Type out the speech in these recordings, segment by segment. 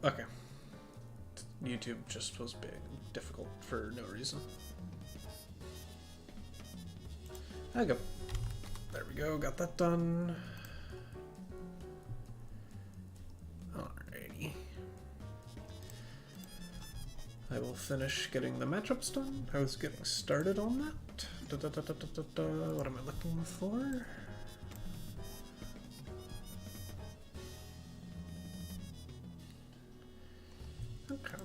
Okay. YouTube just was being difficult for no reason. There we go. There we go, got that done. Alrighty. I will finish getting the matchups done. I was getting started on that. What am I looking for? Okay.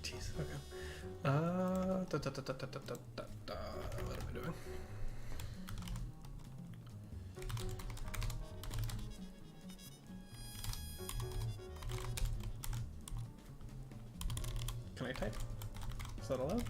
Jeez, okay. What am I doing? Can I type? Is that allowed?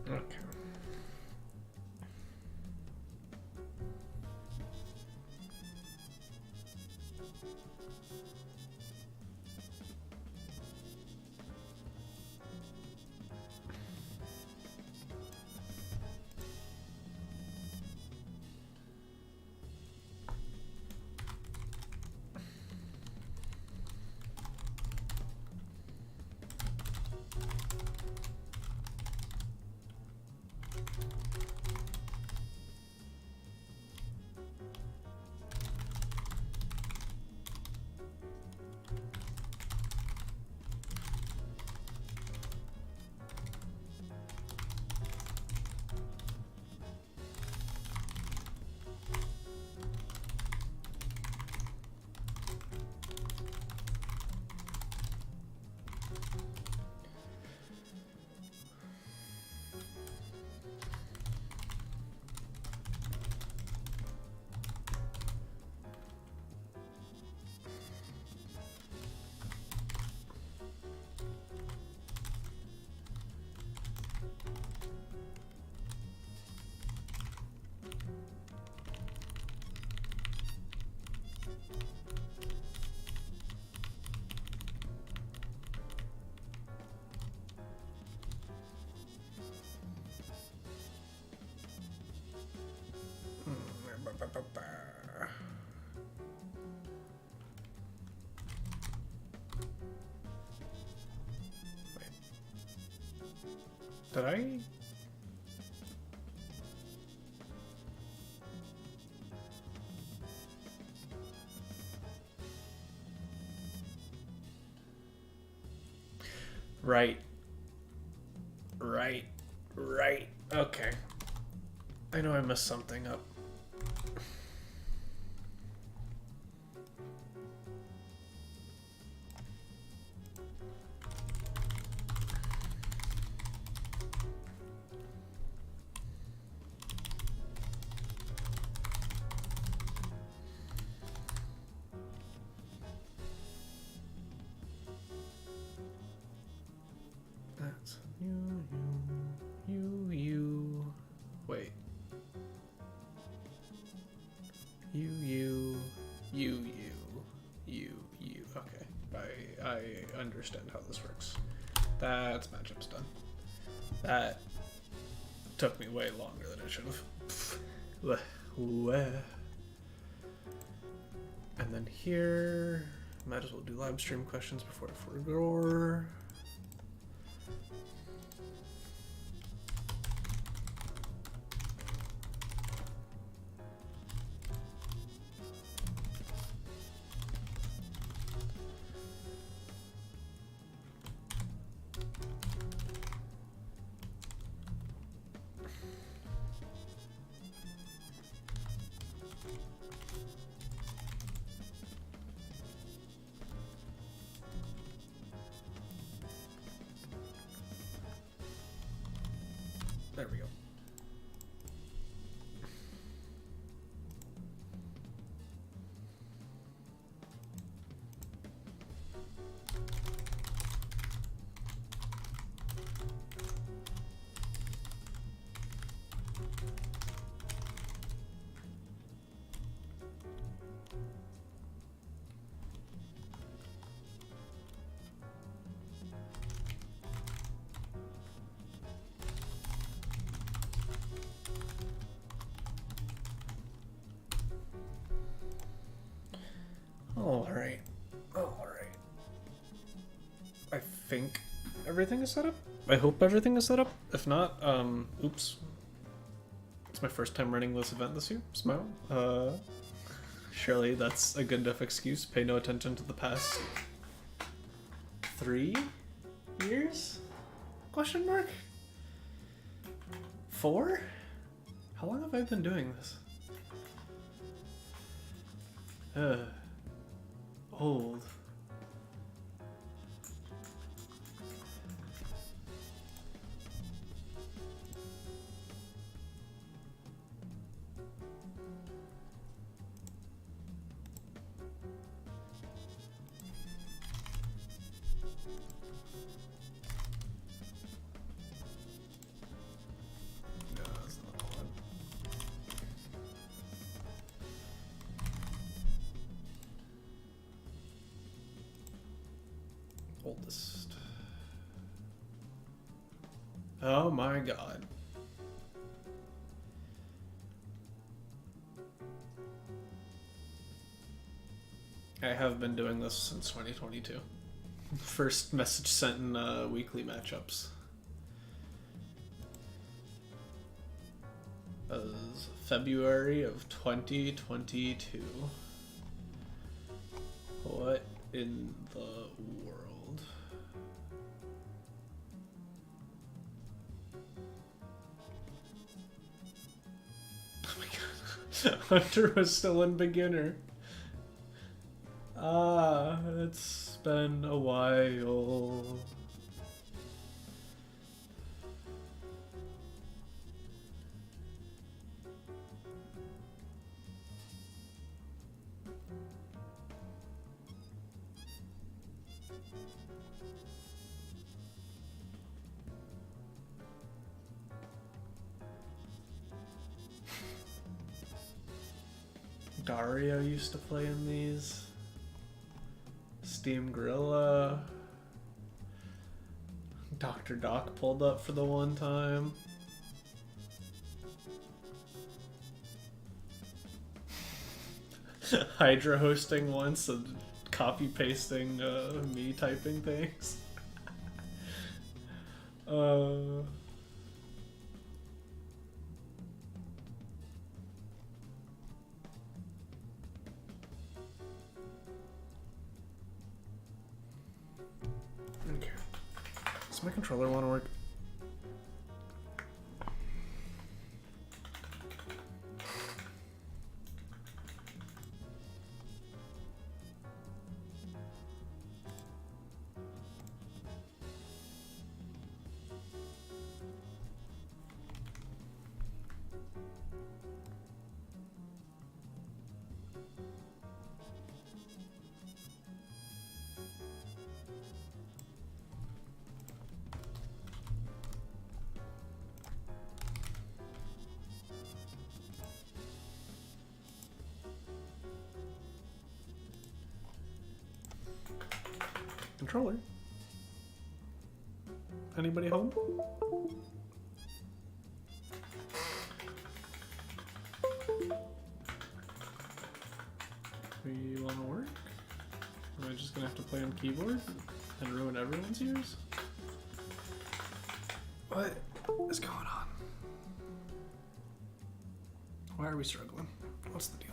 Okay. Did I? Right. Okay. I know I messed something up. That's you. Wait. You. Okay. I understand how this works. That's matchup's done. That took me way longer than it should have. And then here, might as well do live stream questions before I forget. There we go. All right. I think everything is set up. I hope everything is set up. If not, oops. It's my first time running this event this year. Smile. Surely that's a good enough excuse. Pay no attention to the past 3 years? Question mark? 4? How long have I been doing this? Old. No, that's not the one. Oldest. Oh my god. I have been doing this since 2022. First message sent in weekly matchups. That was February of 2022. What in the world? Oh my god. Hunter was still in beginner. It's been a while. Dario used to play in these. Steam Gorilla. Dr. Doc pulled up for the one time. Hydra hosting once and copy pasting me typing things. Does my controller want to work? Controller? Anybody home? We want to work? Am I just gonna have to play on keyboard and ruin everyone's ears? What is going on? Why are we struggling? What's the deal?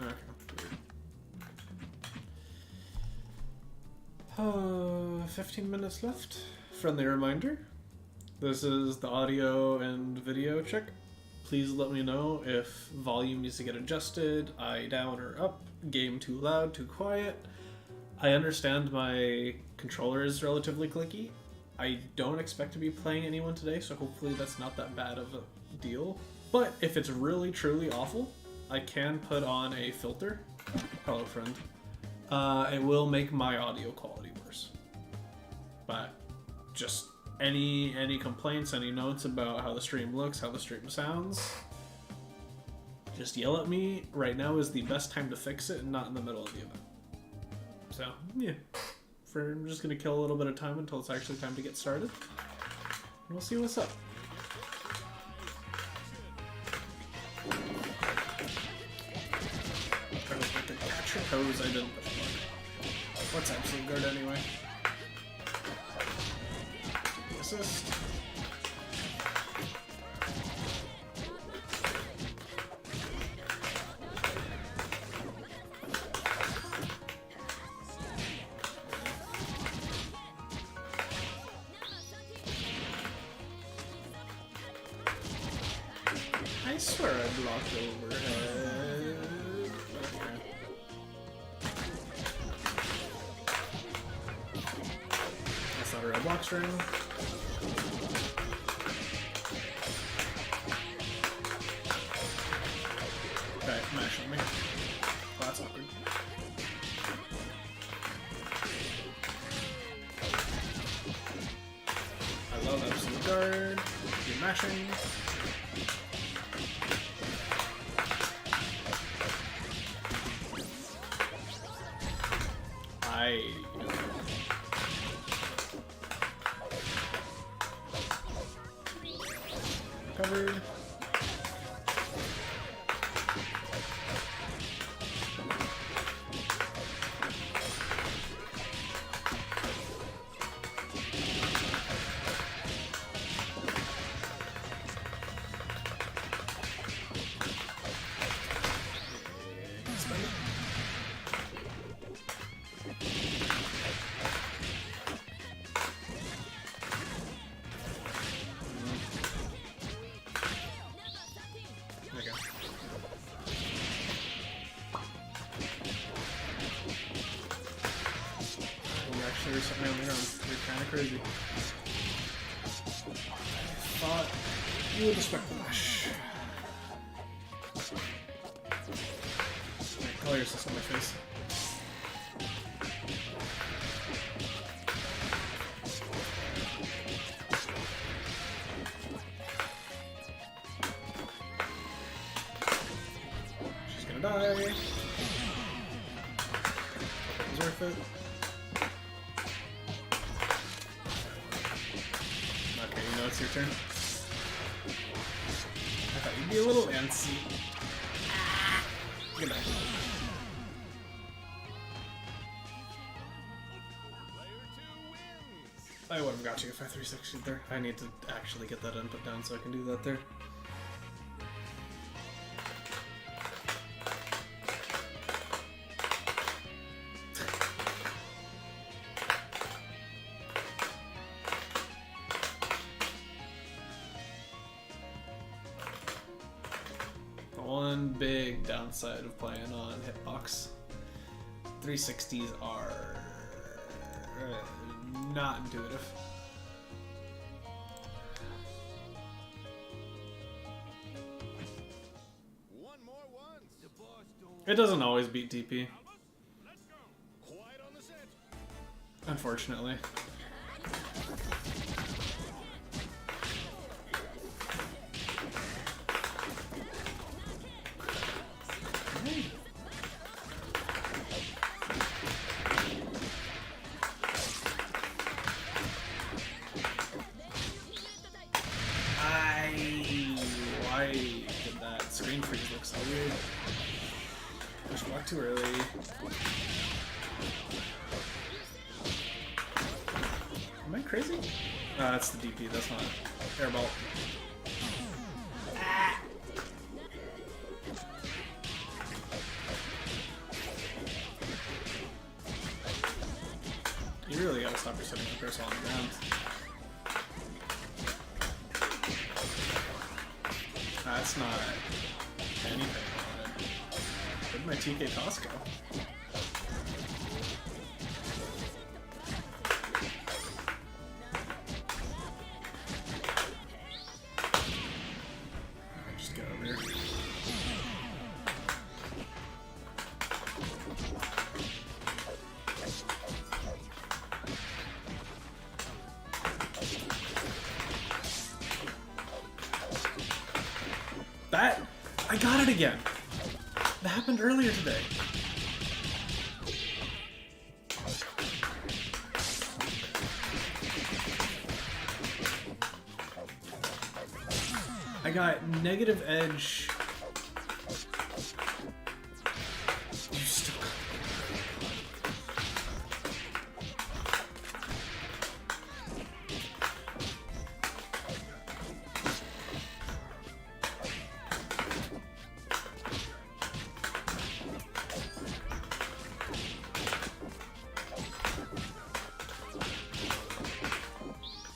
Okay. 15 minutes left. Friendly reminder. This is the audio and video check. Please let me know if volume needs to get adjusted, down or up, game too loud, too quiet. I understand my controller is relatively clicky. I don't expect to be playing anyone today, so hopefully that's not that bad of a deal. But if it's really truly awful, I can put on a filter. Hello, friend. It will make my audio quality worse. But just any complaints, any notes about how the stream looks, how the stream sounds, just yell at me. Right now is the best time to fix it and not in the middle of the event. So, yeah. I'm just going to kill a little bit of time until it's actually time to get started. And we'll see what's up. I hope I can catch your toes. I didn't push one. What's absolute guard anyway? Assist. I swear I blocked overhead. Okay. That's not a red block string. Okay, mash on me. Oh, that's awkward. I love absolute guard. You're mashing. Covered. There's something on the ground. You're kind of crazy. Thought you would respect the mash. Right, color yourself on my face. She's gonna die. It's worth it. It's your turn. I thought you'd be a little antsy. Good night. Player 2 wins. I would have got you if I 360'd there. I need to actually get that input down so I can do that there. One big downside of playing on Hitbox. 360s are not intuitive. It doesn't always beat DP. Unfortunately. Why did that screen freeze look so weird? Just walked too early. Am I crazy? That's the DP, that's not airball. You really gotta stop resetting the cursor on the ground. That's not anything I wanted. Where'd my TK toss go? Alright, just get over here. That, I got it again. That happened earlier today. I got negative edge. You still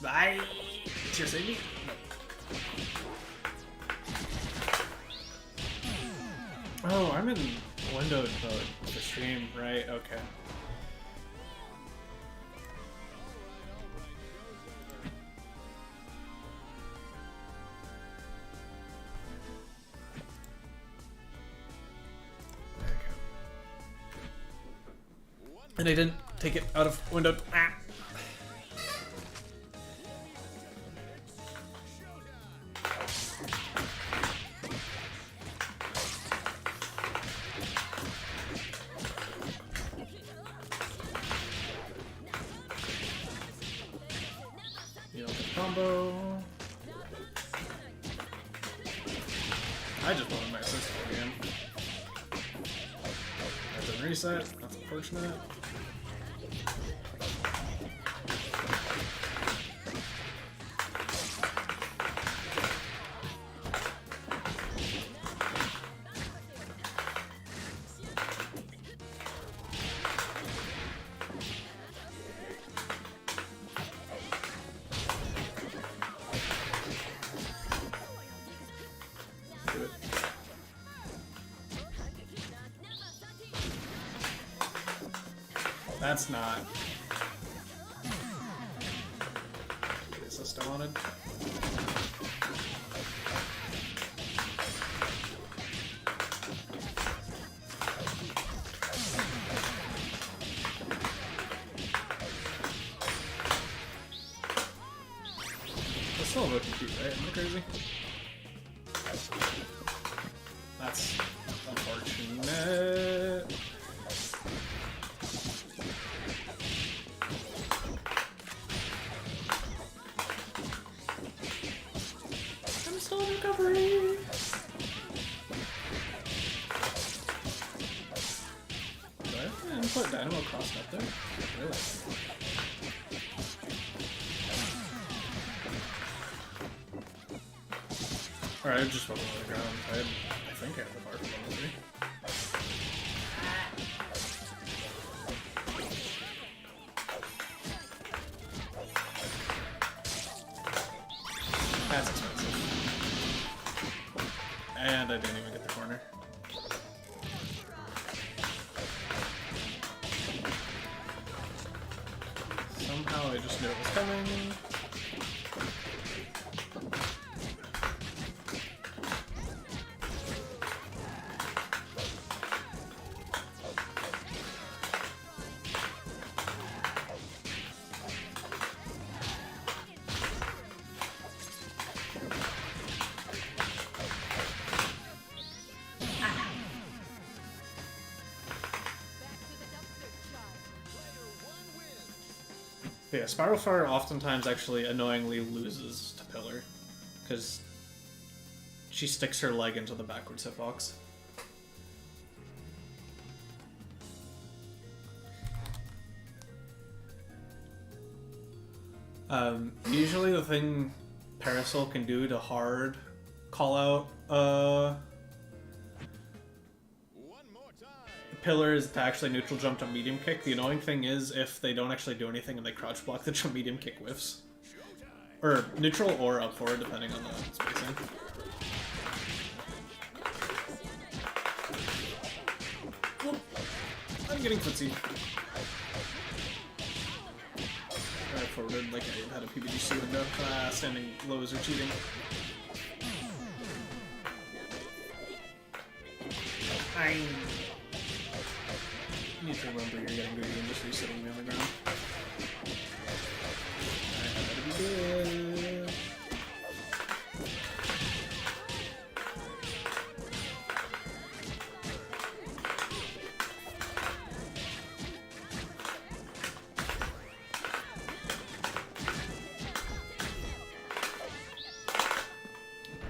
Bye. Tier save me? No. Oh, I'm in windowed mode for stream, right? Okay. There we go. And I didn't take it out of windowed. Ah. Combo. I just wanted my assist again. That didn't reset. That's unfortunate. That's not the assist I wanted. That's still a bit cute, right? Am I crazy? That's unfortunate. Recovery. Do I have to input Dynamo crossed up there? Really? Alright, I just fell on the ground. I think I have the bar for level 3. That's expensive. And I didn't even get the corner. Somehow I just knew it was coming. But yeah, Spiral Fire oftentimes actually annoyingly loses to Pillar, because she sticks her leg into the backwards hitbox. Usually the thing Parasol can do to hard call out Pillar is to actually neutral jump to medium kick. The annoying thing is if they don't actually do anything and they crouch block, the jump medium kick whiffs. Or neutral or up forward, depending on the spacing. Oh, I'm getting footsie. I forwarded like I had a PBGC window. Standing lows are cheating. You need to remember you're getting greedy and just resetting me on the ground. I better be good.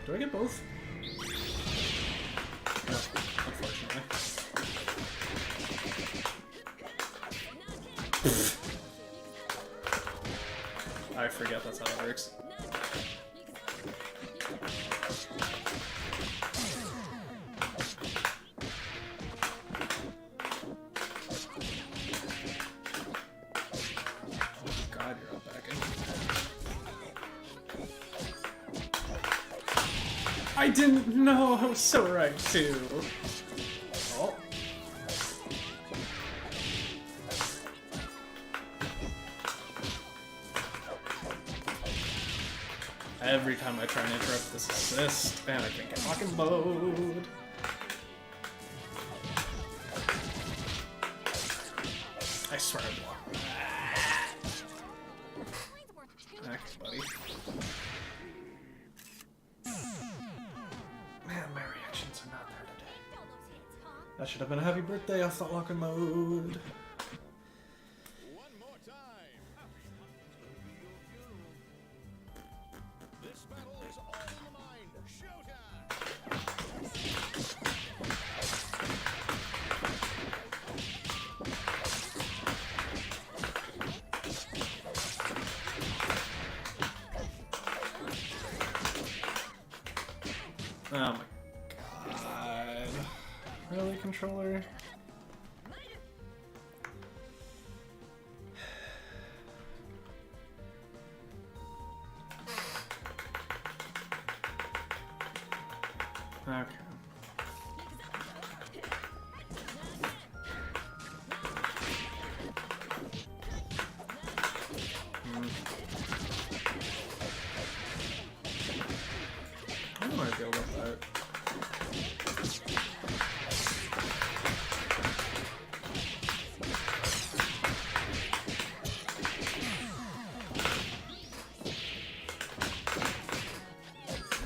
Do I get both? No, unfortunately. I forget that's how it works. God, you're up backing. I didn't know! I was so right, too. Oh. Every time I try and interrupt this assist, man, I can't get fucking mode. I swear I blocked. Heck, buddy. Man, my reactions are not there today. That should have been a happy birthday off that locking mode. Oh my god. Really, controller? Okay. I don't know how I feel about that.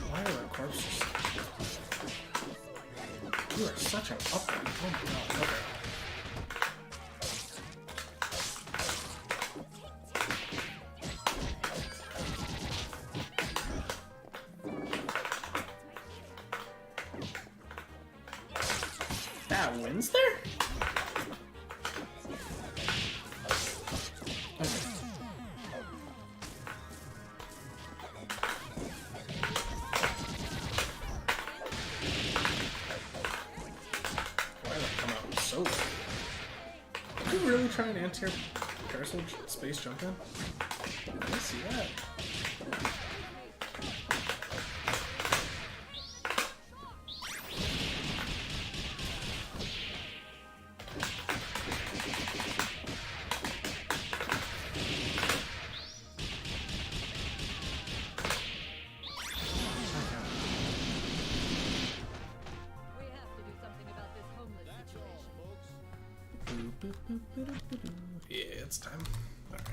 Why are our corpses? You are such an upgrade. Oh my god. Okay. That wins there? Okay. so low. Did you really try an anti-air parasol space jump in? I didn't see that. Yeah, it's time. Alright.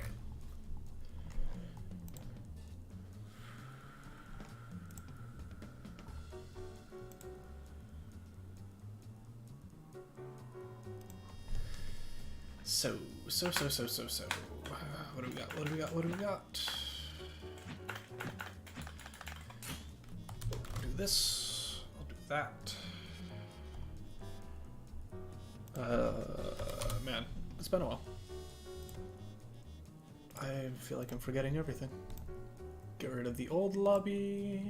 So. What do we got? What do we got? What do we got? I'll do this. I'll do that. Man, it's been a while. I feel like I'm forgetting everything. Get rid of the old lobby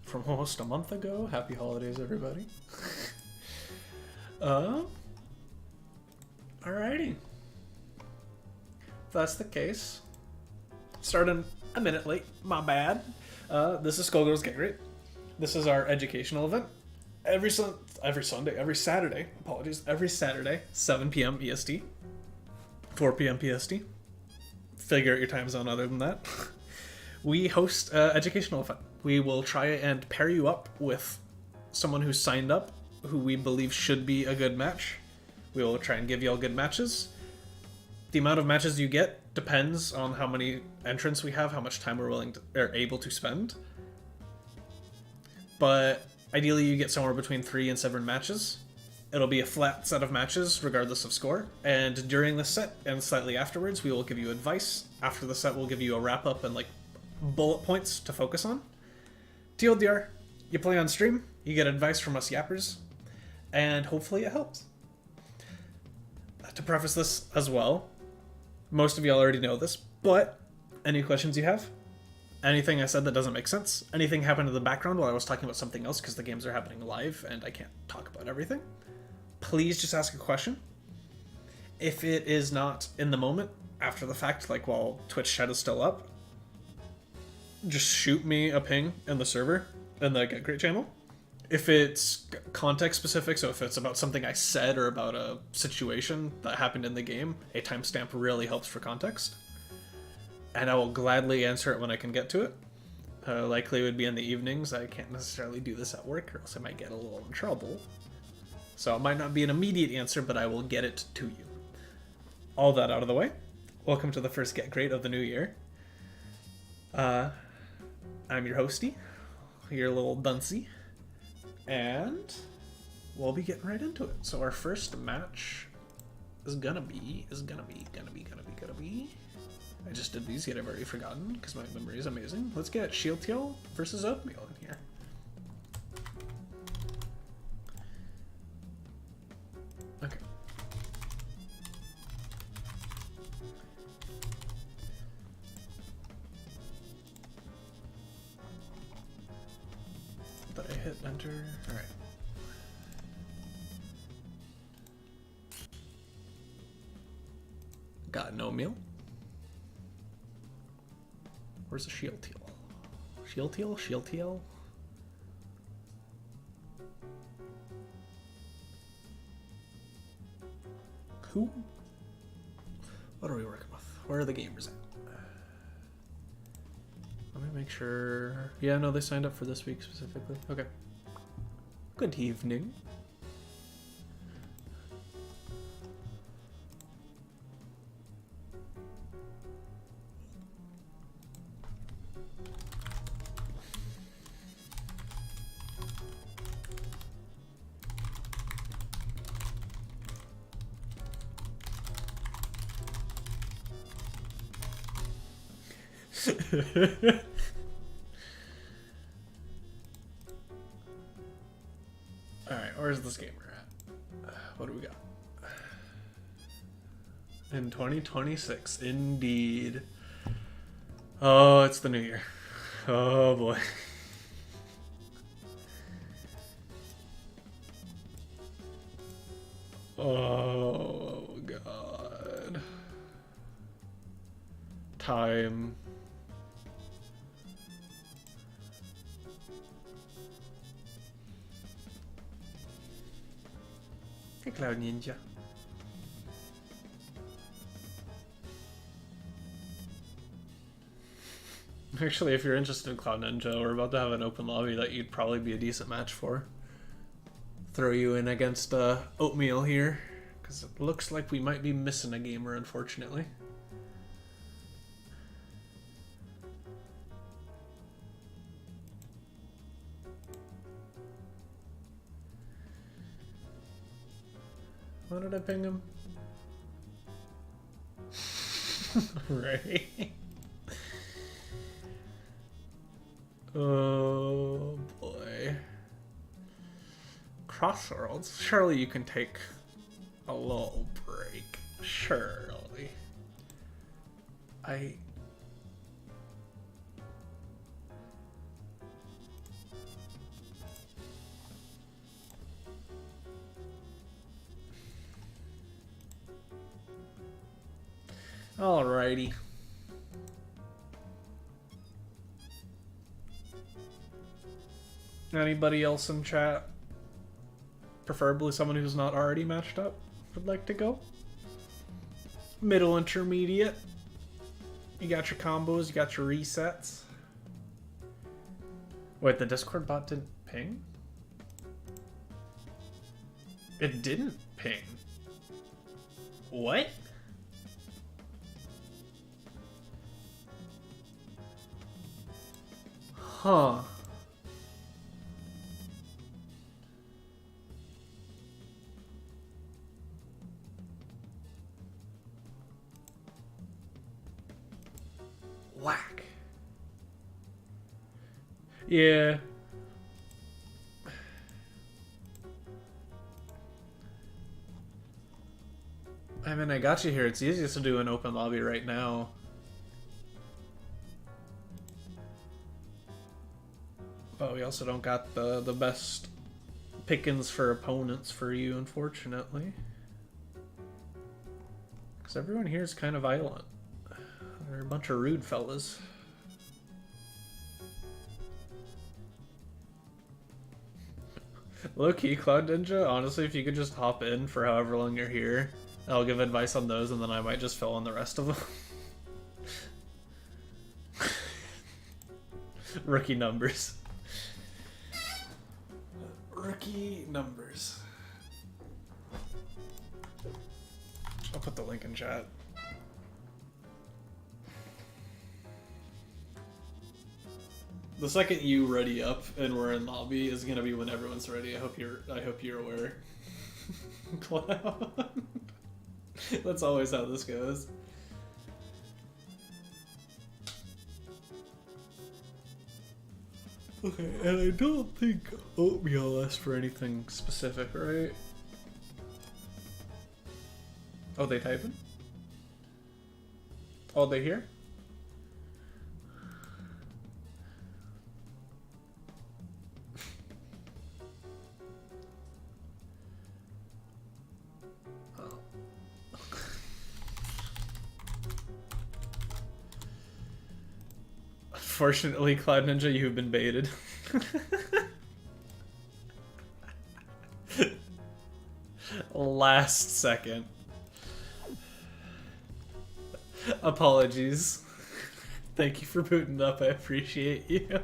from almost a month ago. Happy holidays, everybody. Alrighty. If that's the case, starting a minute late, my bad. This is Skullgirls Get Gr8. This is our educational event. Every Saturday, every Saturday, 7 p.m. EST, 4 p.m. PST. Figure out your time zone other than that. We host an educational event. We will try and pair you up with someone who's signed up, who we believe should be a good match. We will try and give you all good matches. The amount of matches you get depends on how many entrants we have, how much time we're able to spend. But ideally, you get somewhere between 3 and 7 matches. It'll be a flat set of matches, regardless of score. And during the set, and slightly afterwards, we will give you advice. After the set, we'll give you a wrap-up and, like, bullet points to focus on. TLDR, you play on stream, you get advice from us yappers, and hopefully it helps. To preface this as well, most of y'all already know this, but any questions you have? Anything I said that doesn't make sense? Anything happened in the background while I was talking about something else because the games are happening live and I can't talk about everything? Please just ask a question. If it is not in the moment, after the fact, like while Twitch chat is still up, just shoot me a ping in the server, in the Get Gr8 channel. If it's context specific, so if it's about something I said or about a situation that happened in the game, a timestamp really helps for context. And I will gladly answer it when I can get to it. Likely would be in the evenings. I can't necessarily do this at work or else I might get a little in trouble. So it might not be an immediate answer, but I will get it to you. All that out of the way. Welcome to the first Get Gr8 of the new year. I'm your hosty, your little duncy. And we'll be getting right into it. So our first match is gonna be. I just did these, yet I've already forgotten because my memory is amazing. Let's get Shield Teal versus Oatmeal in here. Okay. Did I hit enter? Alright. Got no meal. Where's the Shield Teal? Shield Teal? Shield Teal? Who? What are we working with? Where are the gamers at? Let me make sure. Yeah, no, they signed up for this week specifically. Okay. Good evening. Alright, where's this gamer at? What do we got? In 2026, indeed. Oh, it's the new year. Oh boy. Oh, Oh god. Time. Hey, Cloud Ninja. Actually, if you're interested in Cloud Ninja, we're about to have an open lobby that you'd probably be a decent match for. Throw you in against Oatmeal here, because it looks like we might be missing a gamer, unfortunately. Why did I ping him? Right. Oh boy. Crossworlds. Surely you can take a little break. Surely. Alrighty. Anybody else in chat, preferably someone who's not already matched up, would like to go? Middle intermediate. You got your combos, you got your resets. Wait, the Discord bot didn't ping? It didn't ping. What? Huh. Whack. Yeah. I mean, I got you here. It's easiest to do an open lobby right now. But we also don't got the best pickings for opponents for you, unfortunately. Because everyone here is kind of violent. They're a bunch of rude fellas. Low-key, Cloud Ninja, honestly, if you could just hop in for however long you're here, I'll give advice on those, and then I might just fill in the rest of them. Rookie numbers. Rookie numbers. I'll put the link in chat. The second you ready up and we're in lobby is gonna be when everyone's ready. I hope you're aware. Clown. That's always how this goes. Okay, and I don't think Oatmeal asked for anything specific, right? Oh, they typing? Oh, they here? Unfortunately, Cloud Ninja, you've been baited. Last second. Apologies. Thank you for booting up, I appreciate you.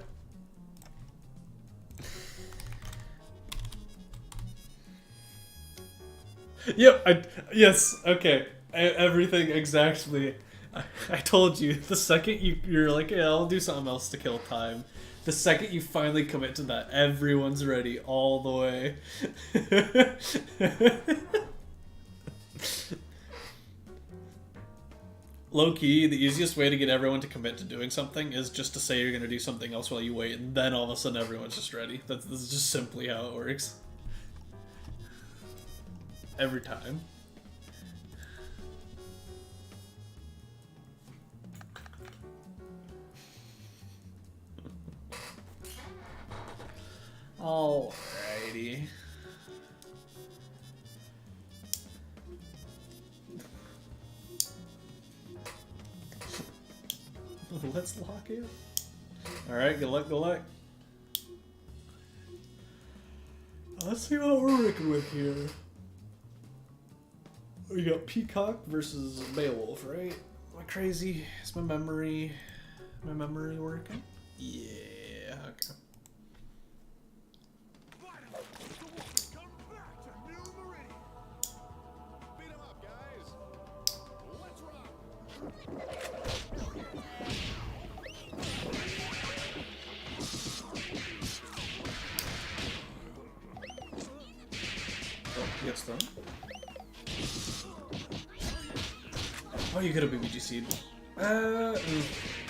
Yep, yes, okay. Everything exactly. I told you, the second you're like, yeah, I'll do something else to kill time. The second you finally commit to that, everyone's ready all the way. Low-key, the easiest way to get everyone to commit to doing something is just to say you're going to do something else while you wait, and then all of a sudden everyone's just ready. This is just simply how it works. Every time. Alrighty. Let's lock in. Alright, good luck, good luck. Let's see what we're working with here. We got Peacock versus Beowulf, right? Am I crazy? Is my memory working? Yeah, okay. Oh, he gets thrown. Oh, you could have PPGC'd.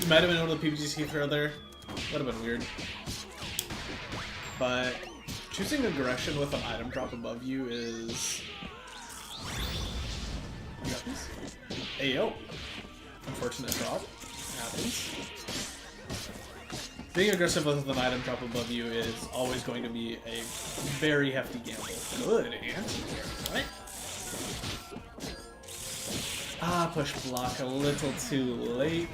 You might have been able to PPGC throw there. Would have been weird. But choosing aggression with an item drop above you is... You got this? Ayo. Unfortunate drop. Happens. Being aggressive with an item drop above you is always going to be a very hefty gamble. Good anti-air. What? Ah, push block a little too late.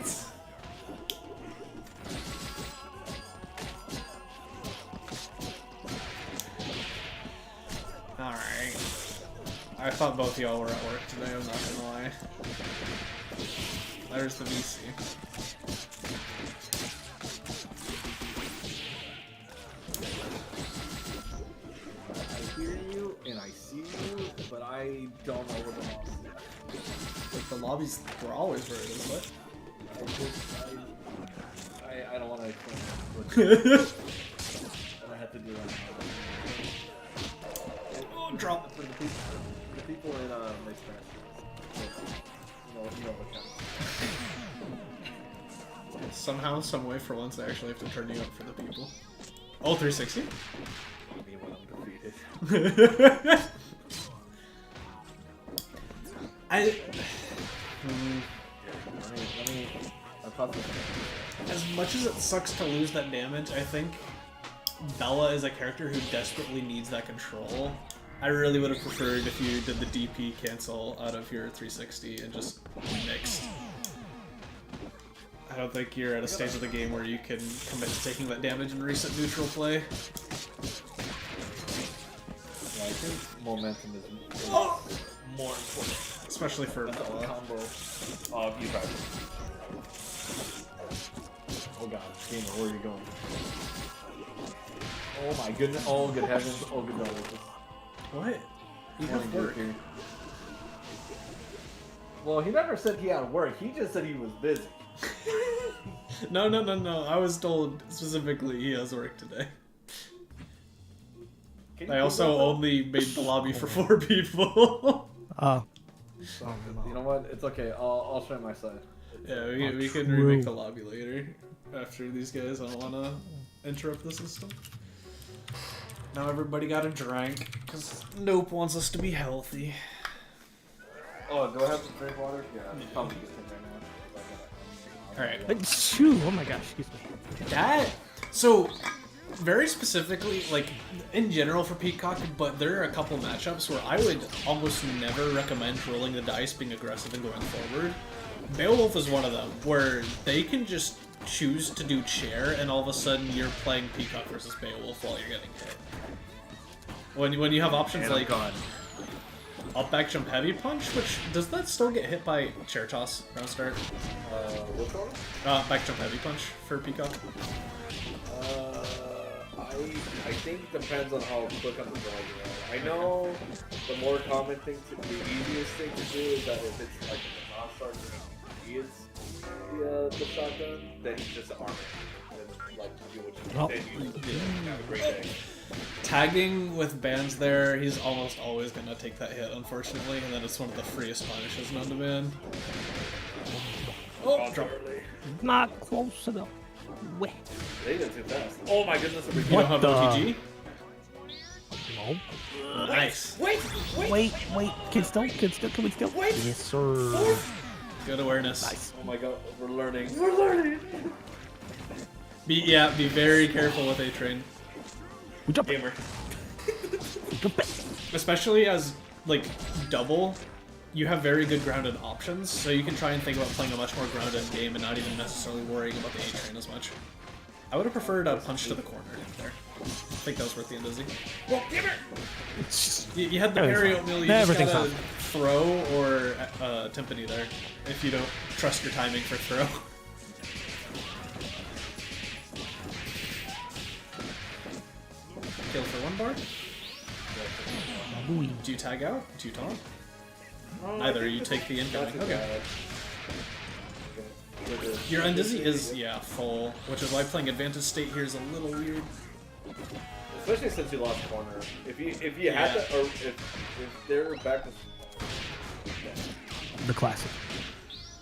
Alright. I thought both of y'all were at work today, I'm not gonna lie. There's the VC. I hear you and I see you, but I don't know what the lobby is. Like the lobbies were always where it is, what? I don't want to explain. I have to do that. Oh, drop. For the people in mixed matches. You know what counts. Somehow, some way, for once, I actually have to turn you up for the people. Oh, 360? Me when I'm defeated. As much as it sucks to lose that damage, I think Bella is a character who desperately needs that control. I really would have preferred if you did the DP cancel out of your 360 and just mixed. I don't think you're at a stage of the game where you can commit to taking that damage in recent neutral play. Yeah, I think momentum is more important. Especially for That's Bella. a combo of you guys. Oh god, gamer, where are you going? Oh my goodness, oh good heavens, oh good heavens. What? You have work. Here. Well, he never said he had work, he just said he was busy. No. I was told specifically he has work today. I also only made the lobby for 4 people. Oh. You know what? It's okay. I'll try my side. Yeah, we can remake the lobby later after these guys. I don't want to interrupt the system. Now everybody got a drink because Nope wants us to be healthy. Oh, do I have to drink water? Yeah, I'm probably just right now. Alright. Shoo! Oh my gosh, excuse me. That... So, very specifically, like, in general for Peacock, but there are a couple matchups where I would almost never recommend rolling the dice, being aggressive, and going forward. Beowulf is one of them, where they can just choose to do chair, and all of a sudden you're playing Peacock versus Beowulf while you're getting hit. When you have options like up back jump heavy punch, which does that still get hit by chair toss round start? Which one? Back jump heavy punch for Peacock. I think it depends on how quick on the draw you are. I know the more common thing, the easiest thing to do is that if it's like a non-start, he is the shotgun, then he's just armor. Then like do what you have a great day. Tagging with bands there, he's almost always gonna take that hit, unfortunately, and then it's one of the freest punishes known to man. Oh, drop. Not close enough. Wait. They did too fast. Oh my goodness! You don't have OTG? No. Nice. Wait. Can we still? Wait. Yes, sir. Good awareness. Nice. Oh my god, we're learning. Be very careful with A-Train. We jump. Gamer. Jump back. Especially as, like, double you have very good grounded options, so you can try and think about playing a much more grounded game and not even necessarily worrying about the A-train as much. I would have preferred a punch to the corner there. I think that was worth the Indizzy. Well, give it! You had the parry oatmeal, you just gotta throw or timpani there, if you don't trust your timing for throw. Kill for 1 bar. Do you tag out? Do you taunt? Either you take the incoming. Okay. Your Undizzy is, yeah, full, which is why playing Advantage State here is a little weird. Especially since you lost corner. If you had to, or if they're back to... The classic.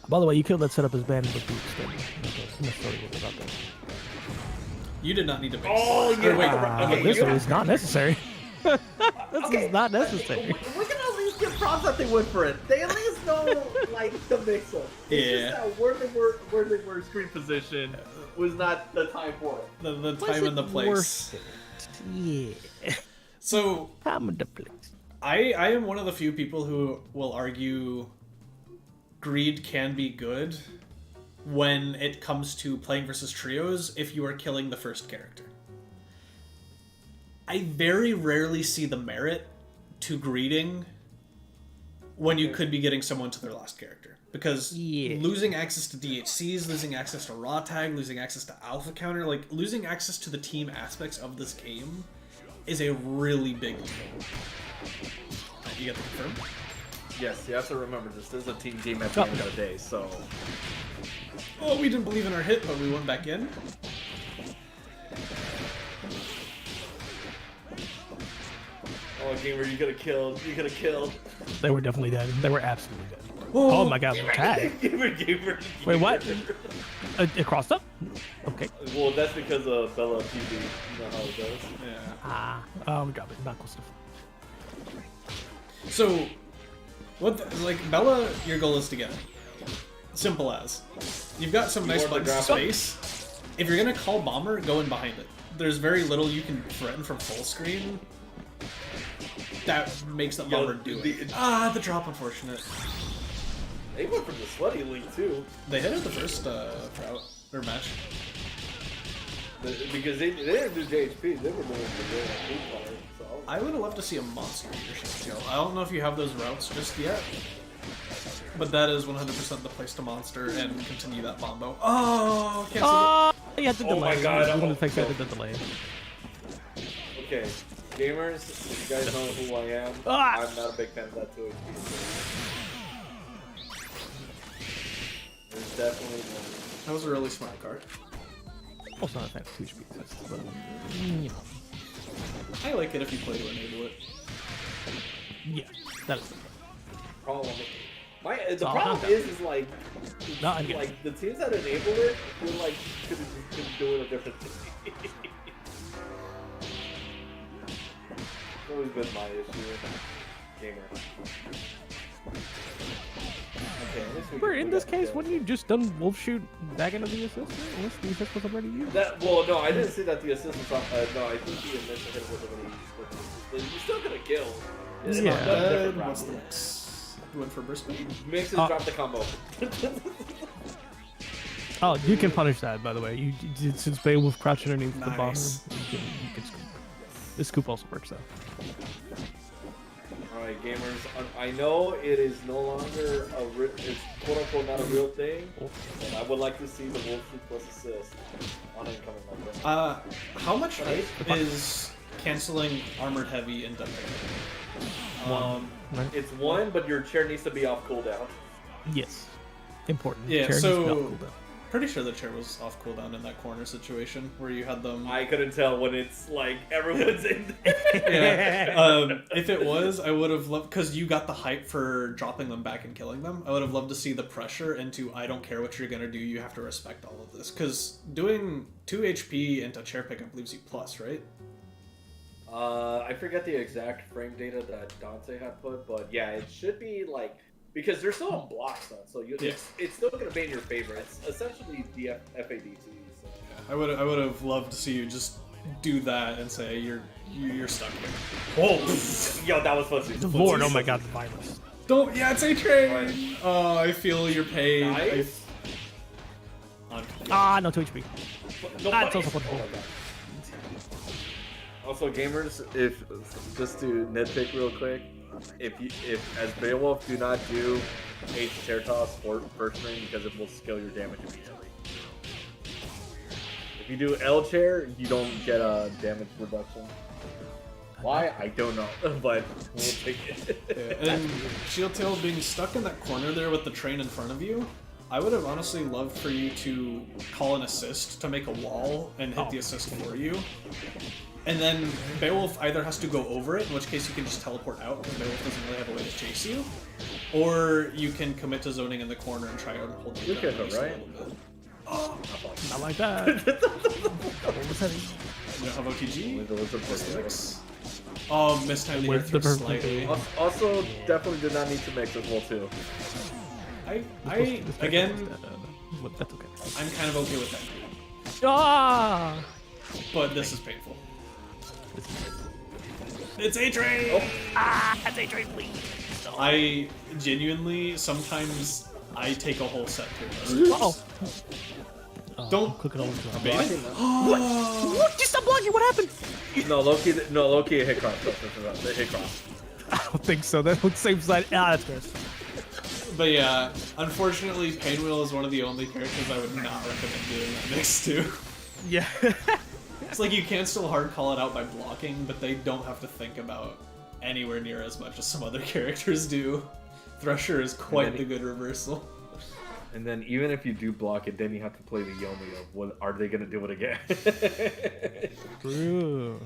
By the way, you killed that setup as banned with boots. Necessarily what about that. You did not need to base. Oh, yeah. Wait, this is not necessary. This is not necessary. We can at least give props that they went for it. They at least know, like, the mix-up. It's just that where they were screen position was not the time for it. The time and the place. Yeah. So, Time and the place. I am one of the few people who will argue greed can be good when it comes to playing versus trios if you are killing the first character. I very rarely see the merit to greeting when you could be getting someone to their last character. Because losing access to DHCs, losing access to raw tag, losing access to alpha counter, like losing access to the team aspects of this game is a really big deal. You get the confirm? Yes, you have to remember this is a team game at the end of the day, so... Oh, we didn't believe in our hit, but we went back in. Oh, gamer, you could have killed. You could have killed. They were definitely dead. They were absolutely dead. Oh my god, tag. Gamer. Wait, what? It crossed up? Okay. Well, that's because of Bella TV. You know how it goes. Yeah. We drop it. Not close enough. So, like, Bella, your goal is to get it. Simple as. You've got some nice buttons to space. If you're gonna call Bomber, go in behind it. There's very little you can threaten from full screen. That makes the Bomber do it. The drop, unfortunate. They went from the sweaty league too. They hit it the first route, or match. Because they didn't do JHP, they were doing the fire. So. I would have loved to see a monster leadership skill. I don't know if you have those routes just yet. But that is 100% the place to monster and continue that bombo. Oh, cancel it. You have to delay. Oh my god. I'm gonna fix the delay. Okay, gamers, if you guys know who I am, I'm not a big fan of that 2 HP. There's definitely That was a really smart card. Also not a fan of 2 HP, but you know. I like it if you play to enable it. Yeah, that is the problem. The problem is like, like the teams that enable it feel like could have do it a different thing. It's always been my issue, gamer. Okay, remember in this case, wouldn't you just done wolf shoot back into the assist? Unless the assist was already used? Well, no, I didn't see that the assist was on. No, I think the initial hit was already used. You're still gonna kill. What's the next? You went for Brisbane? Mixes drop the combo. Oh, you can punish that, by the way. You since Beowulf crouch underneath the bomber, you can scoop. This scoop also works though. Alright, gamers. I know it is no longer it's quote unquote not a real thing. And I would like to see the wolf shoot plus assist on incoming like that. How much hype is canceling armored heavy in Dungeon? It's 1, but your chair needs to be off cooldown. Yes. Important. Yeah, chair so pretty sure the chair was off cooldown in that corner situation where you had them. I couldn't tell when it's like everyone's in there. Yeah. If it was, I would have loved, because you got the hype for dropping them back and killing them. I would have loved to see the pressure into I don't care what you're gonna do, you have to respect all of this. Because doing 2 HP into chair pickup leaves you plus, right? I forget the exact frame data that Dante had put, but yeah, it should be like, because they're still on blocks then, so it's still going to be in your favor. It's essentially the FADT. So. Yeah, I would have loved to see you just do that and say you're stuck here. Oh, yo, that was fuzzy. Lord, oh my god, the virus. Don't. Yeah, it's A-Train. Oh, I feel your pain. Nice. Ah, no 2 HP. No, Ah, it's also punchable. Also, gamers, if just to nitpick real quick, if as Beowulf, do not do H chair toss or first ring because it will scale your damage immediately. If you do L chair, you don't get a damage reduction. Why? I don't know, but we'll take it. Yeah, and Shield Tail being stuck in that corner there with the train in front of you, I would have honestly loved for you to call an assist to make a wall and hit the assist for you. And then Beowulf either has to go over it, in which case you can just teleport out because Beowulf doesn't really have a way to chase you, or you can commit to zoning in the corner and try and hold you down just a little bit. Oh, not like that. What was that? You don't have OTG? Mix. Oh, missed time to With get the through slightly. Also, definitely did not need to mix as well too. Again, That's okay. I'm kind of okay with that, Ah! but this is painful. It's A-Train! Oh. Ah! That's A-Train, please! I genuinely, sometimes, I take a whole set through this. Don't click it all into bait. What? Just stop blocking! What happened? No, low-key hit cross. The hit cross. I don't think so. That looks same side. Ah, that's gross. But yeah, unfortunately, Painwheel is one of the only characters I would not recommend doing that mix to. Yeah. It's like you can still hard call it out by blocking, but they don't have to think about anywhere near as much as some other characters do. Thresher is quite the good reversal. And then even if you do block it, then you have to play the Yomi of what are they gonna do it again? True.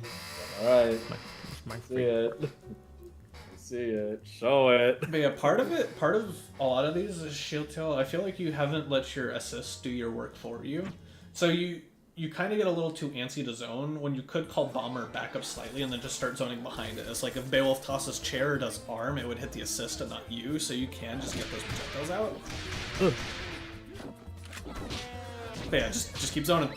Alright. My See it. See it. Show it. But yeah, part of a lot of these is Shield Tail. I feel like you haven't let your assist do your work for you. So you kind of get a little too antsy to zone when you could call Bomber back up slightly and then just start zoning behind it. It's like if Beowulf tosses chair or does arm, it would hit the assist and not you, so you can just get those projectiles out. Ugh. But yeah, just keep zoning.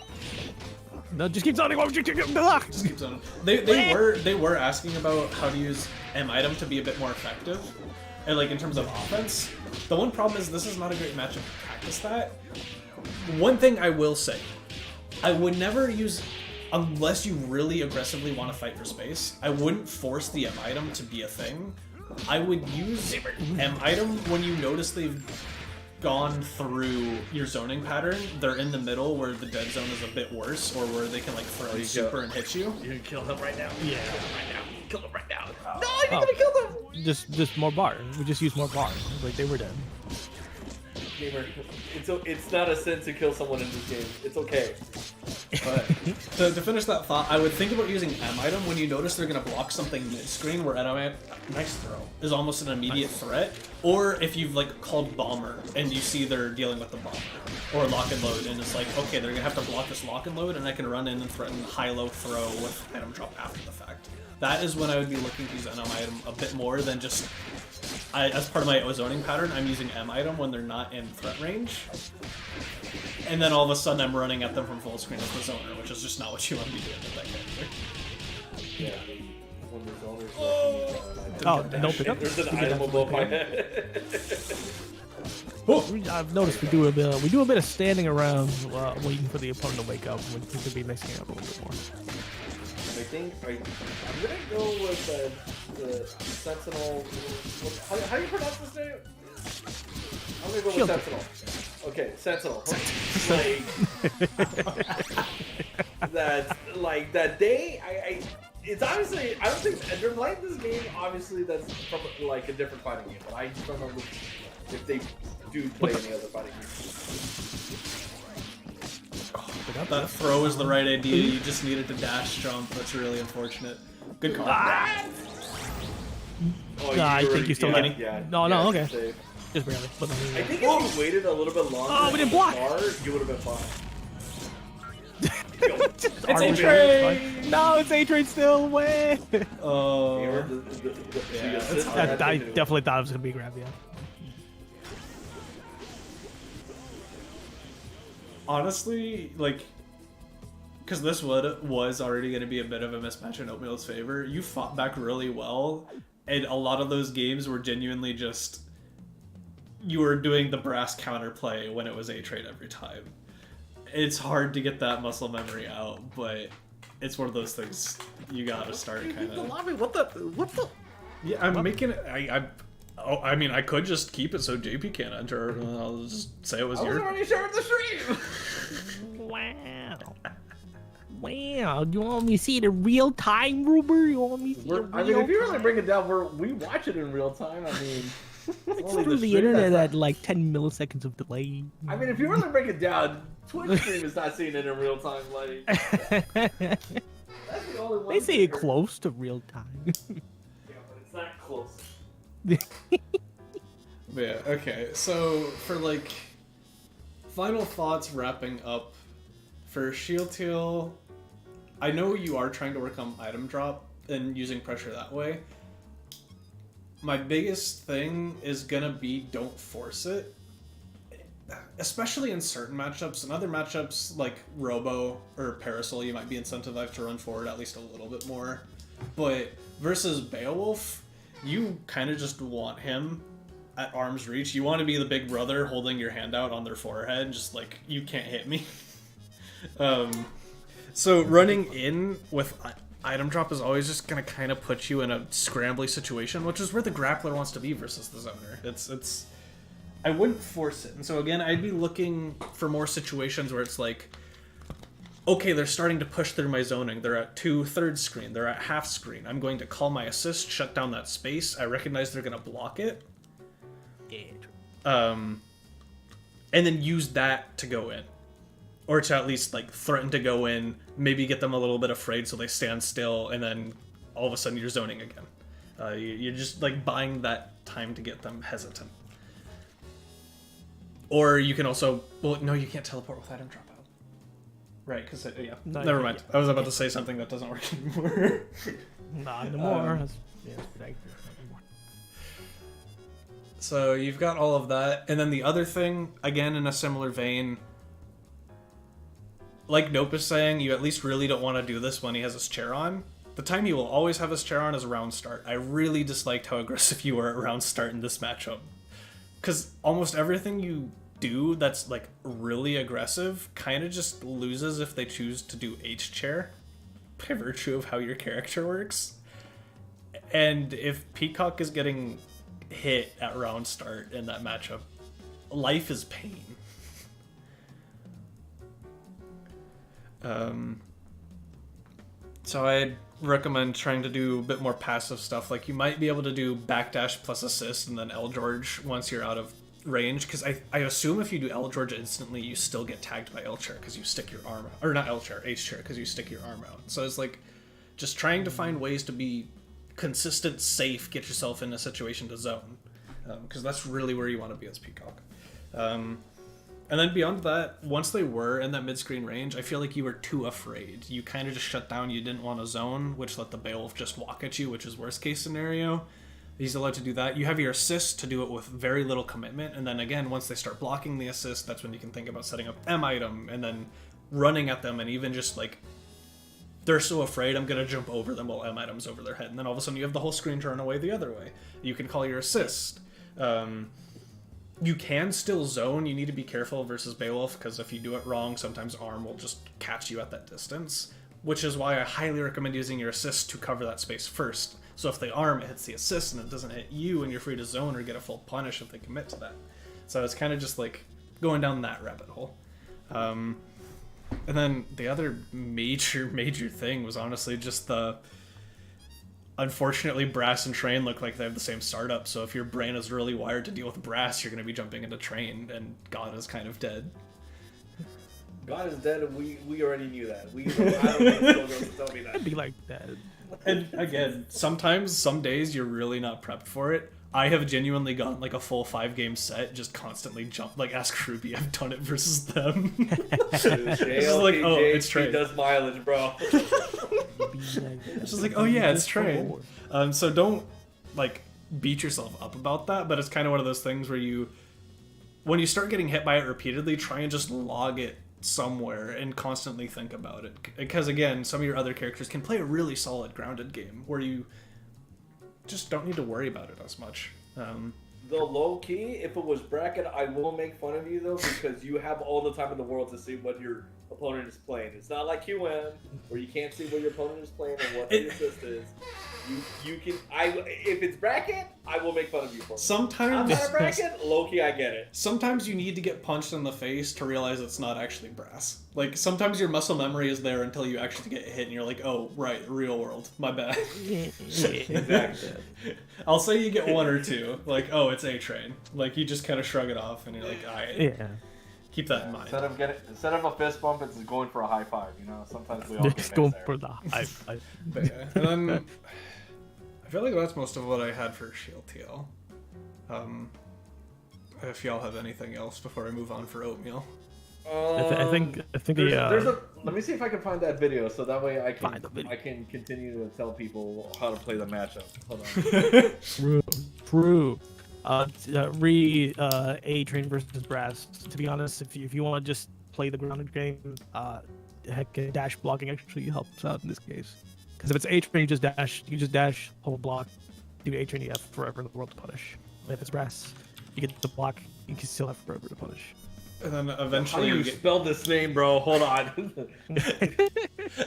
No, just keep zoning. Just keep zoning. They were asking about how to use M item to be a bit more effective, and like in terms of offense. The one problem is this is not a great matchup to practice that. One thing I will say, I would never use, unless you really aggressively want to fight for space, I wouldn't force the M item to be a thing. I would use M item when you notice they've gone through your zoning pattern. They're in the middle where the dead zone is a bit worse, or where they can like throw super and hit you. You can kill them right now. Yeah. Kill them right now. No, you're gonna kill them. Just more bar. We just use more bar. Like they were dead. Gamer, it's not a sin to kill someone in this game. It's okay. But to finish that thought, I would think about using M item when you notice they're going to block something mid-screen where nice throw is almost an immediate threat, or if you've like called Bomber and you see they're dealing with the Bomber, or lock and load, and it's like, okay, they're going to have to block this lock and load, and I can run in and threaten high-low throw with item drop after the fact. That is when I would be looking to use M item a bit more than just... as part of my zoning pattern, I'm using M item when they're not in threat range. And then all of a sudden I'm running at them from full screen as the zoner, which is just not what you want to be doing with that character. Yeah. When the zoner's Don't pick up. There's an item above my head. I've noticed we do a bit of standing around waiting for the opponent to wake up. We could be mixing it up a little bit more. I think I'm gonna go with the Sentinel. How do you pronounce this name? I'm gonna go with Sentinel. Okay, Sentinel. That's like that day. It's obviously, I don't think they're playing this game. Obviously, that's from like a different fighting game. But I just don't know if they do play any other fighting game. That throw is the right idea. You just needed to dash jump. That's really unfortunate. Good call. I think you still getting. Yeah, No, okay. Safe. Just barely. But I think if you waited a little bit longer, we didn't block. You would have been fine. It's A-Train! No, it's A-Train still. Way. Oh. I definitely thought it was gonna be a grab. Yeah. Honestly, like, because this was already going to be a bit of a mismatch in Oatmeal's favor, you fought back really well, And a lot of those games were genuinely just you were doing the brass counterplay when it was A-Trade every time. It's hard to get that muscle memory out, but it's one of those things you gotta start kind of. What the? Yeah, I'm making it. I mean, I could just keep it so JP can't enter. And I'll just say it was your. already sharing the stream. Wow. Wow. You want me to see it in real time, Ruber? You want me to see it in real I mean, if you really time? break it down, we watch it in real time. I mean, It's only through the stream internet that's at like 10 milliseconds of delay. I mean, if you really break it down, Twitch stream is not seeing it in real time. Like, that's the only one. They say it close to real time. Yeah, but it's not close. Yeah. Okay. So for like final thoughts, wrapping up for Shield Teal, I know you are trying to work on item drop and using pressure that way. My biggest thing is gonna be don't force it. Especially in certain matchups. In other matchups like Robo or Parasol, you might be incentivized to run forward at least a little bit more. But versus Beowulf, you kind of just want him at arm's reach. You want to be the big brother holding your hand out on their forehead, just like, you can't hit me. So running in with item drop is always just going to kind of put you in a scrambly situation, which is where the grappler wants to be versus the zoner. It's I wouldn't force it. And so again, I'd be looking for more situations where it's like, okay, they're starting to push through my zoning. They're at 2/3 screen. They're at half screen. I'm going to call my assist, shut down that space. I recognize they're going to block it. And then use that to go in. Or to at least like threaten to go in, maybe get them a little bit afraid so they stand still, and then all of a sudden you're zoning again. You're just like buying that time to get them hesitant. Or you can also, well, no, you can't teleport with item drop out. Right, because, yeah, No, never you mind. can't. I was about to say something that doesn't work anymore. Not anymore. Yeah, thank you. So you've got all of that. And then the other thing, again, in a similar vein, like Nope is saying, you at least really don't want to do this when he has his chair on. The time he will always have his chair on is around start. I really disliked how aggressive you were at round start in this matchup. Because almost everything you do that's like really aggressive kind of just loses if they choose to do H chair by virtue of how your character works. And if Peacock is getting hit at round start in that matchup, life is pain. So I'd recommend trying to do a bit more passive stuff. Like you might be able to do backdash plus assist and then L George once you're out of range, because I assume if you do L George instantly, you still get tagged by L chair because you stick your arm out. Or not L chair, H chair, because you stick your arm out. So it's like just trying to find ways to be consistent, safe, get yourself in a situation to zone. Because that's really where you want to be as Peacock. And then beyond that, once they were in that mid-screen range, I feel like you were too afraid. You kind of just shut down, you didn't want to zone, which let the Beowulf just walk at you, which is worst case scenario. He's allowed to do that. You have your assist to do it with very little commitment, and then again, once they start blocking the assist, that's when you can think about setting up M item, and then running at them, and even just like, they're so afraid, I'm going to jump over them while M item's over their head, and then all of a sudden you have the whole screen turn away the other way. You can call your assist. You can still zone. You need to be careful versus Beowulf, because if you do it wrong, sometimes arm will just catch you at that distance, which is why I highly recommend using your assist to cover that space first. So if they arm, it hits the assist, and it doesn't hit you, and you're free to zone or get a full punish if they commit to that. So it's kind of just like going down that rabbit hole. And then the other major thing was honestly just the... Unfortunately, Brass and Train look like they have the same startup, so if your brain is really wired to deal with Brass, you're going to be jumping into Train, and God is kind of dead. God is dead, and we already knew that. I don't think Skullgirls tell me that. It'd be like that. And again, sometimes, some days, you're really not prepped for it. I have genuinely gotten like a full 5-game set, just constantly jump, like ask Ruby, I've done it versus them. It's just like, oh, it's Train. He does mileage, bro. It's just like, oh yeah, it's Train. So don't like beat yourself up about that, but it's kind of one of those things where you, when you start getting hit by it repeatedly, try and just log it somewhere and constantly think about it. Because again, some of your other characters can play a really solid grounded game where you just don't need to worry about it as much. Though low key, if it was bracket, I will make fun of you though, because you have all the time in the world to see what your opponent is playing. It's not like QM where you can't see what your opponent is playing and what the assist is. You can. If it's bracket, I will make fun of you for it. Sometimes outside of bracket, low key, I get it. Sometimes you need to get punched in the face to realize it's not actually brass. Like sometimes your muscle memory is there until you actually get hit, and you're like, "Oh, right, real world, my bad." Exactly. I'll say you get one or two, like, "Oh, it's A train." Like you just kind of shrug it off, and you're like, "All right." Yeah. Keep that in mind. Instead of a fist bump, it's going for a high five. You know, sometimes we all get Just going there. for the high five. But yeah. And then I feel like that's most of what I had for Shield TL. If y'all have anything else before I move on for Oatmeal. I think there's a. Let me see if I can find that video, so that way I Find the video. can continue to tell people how to play the matchup. Hold on. True. A train versus brass. To be honest, if you want to just play the grounded game, heck, dash blocking actually helps out in this case. Because if it's A train, you just dash, hold block, do A train, you have forever in the world to punish. And if it's brass, you get the block, you can still have forever to punish. And then How eventually do you spell this name, bro? Hold on.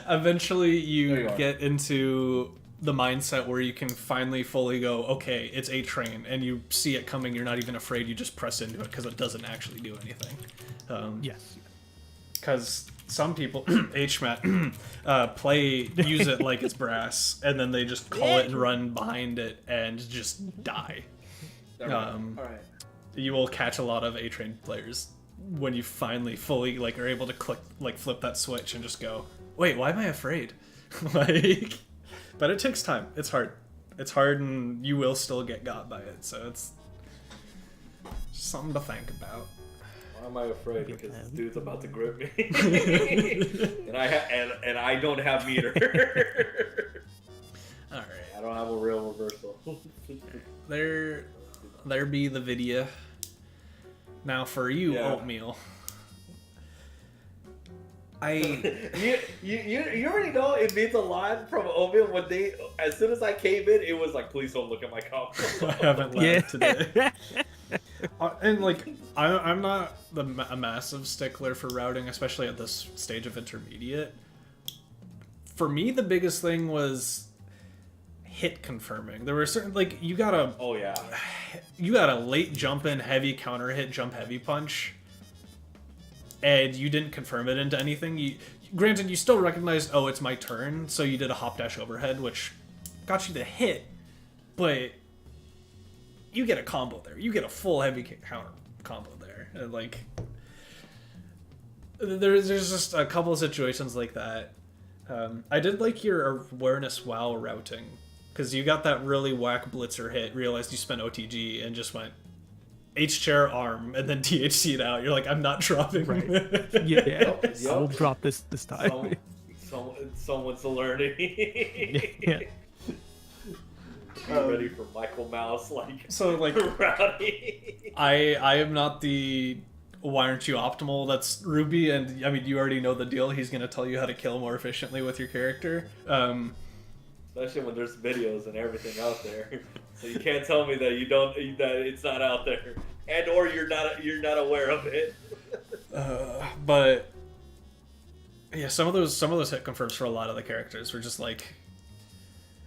eventually you There you are. get into the mindset where you can finally fully go, okay, it's A train, and you see it coming, you're not even afraid, you just press into it because it doesn't actually do anything. Yes. Because some people, HMAT, use it like it's brass, and then they just call it and run behind it and just die. All right. You will catch a lot of A-Train players when you finally fully are able to flip that switch and just go, wait, why am I afraid? But it takes time. It's hard. It's hard, and you will still get got by it. So it's just something to think about. Why am I afraid? Because this dude's about to grip me, and I don't have meter. All right, I don't have a real reversal. there be the video. Now for you, Yeah. Oatmeal. You already know it means a lot from Oatmeal when as soon as I came in, it was like, please don't look at my comp. I haven't lagged today. And I'm not a massive stickler for routing, especially at this stage of intermediate. For me, the biggest thing was hit confirming. There were certain you got a late jump in heavy counter hit jump heavy punch, and you didn't confirm it into anything. Granted, you still recognized, oh, it's my turn, so you did a hop dash overhead, which got you the hit, but you get a combo there. You get a full heavy counter combo there. And there's just a couple of situations like that. I did like your awareness while routing, because you got that really whack blitzer hit, realized you spent OTG, and just went H-chair arm, and then THC'd out. You're like, I'm not dropping. Right. Yeah. I'll drop this time. Someone's learning. Yeah. Be ready for Michael Mouse, rowdy. I am not the why aren't you optimal? That's Ruby, and I mean you already know the deal. He's gonna tell you how to kill more efficiently with your character. Especially when there's videos and everything out there, so you can't tell me that that it's not out there, and or you're not aware of it. But yeah, some of those hit confirms for a lot of the characters were just like.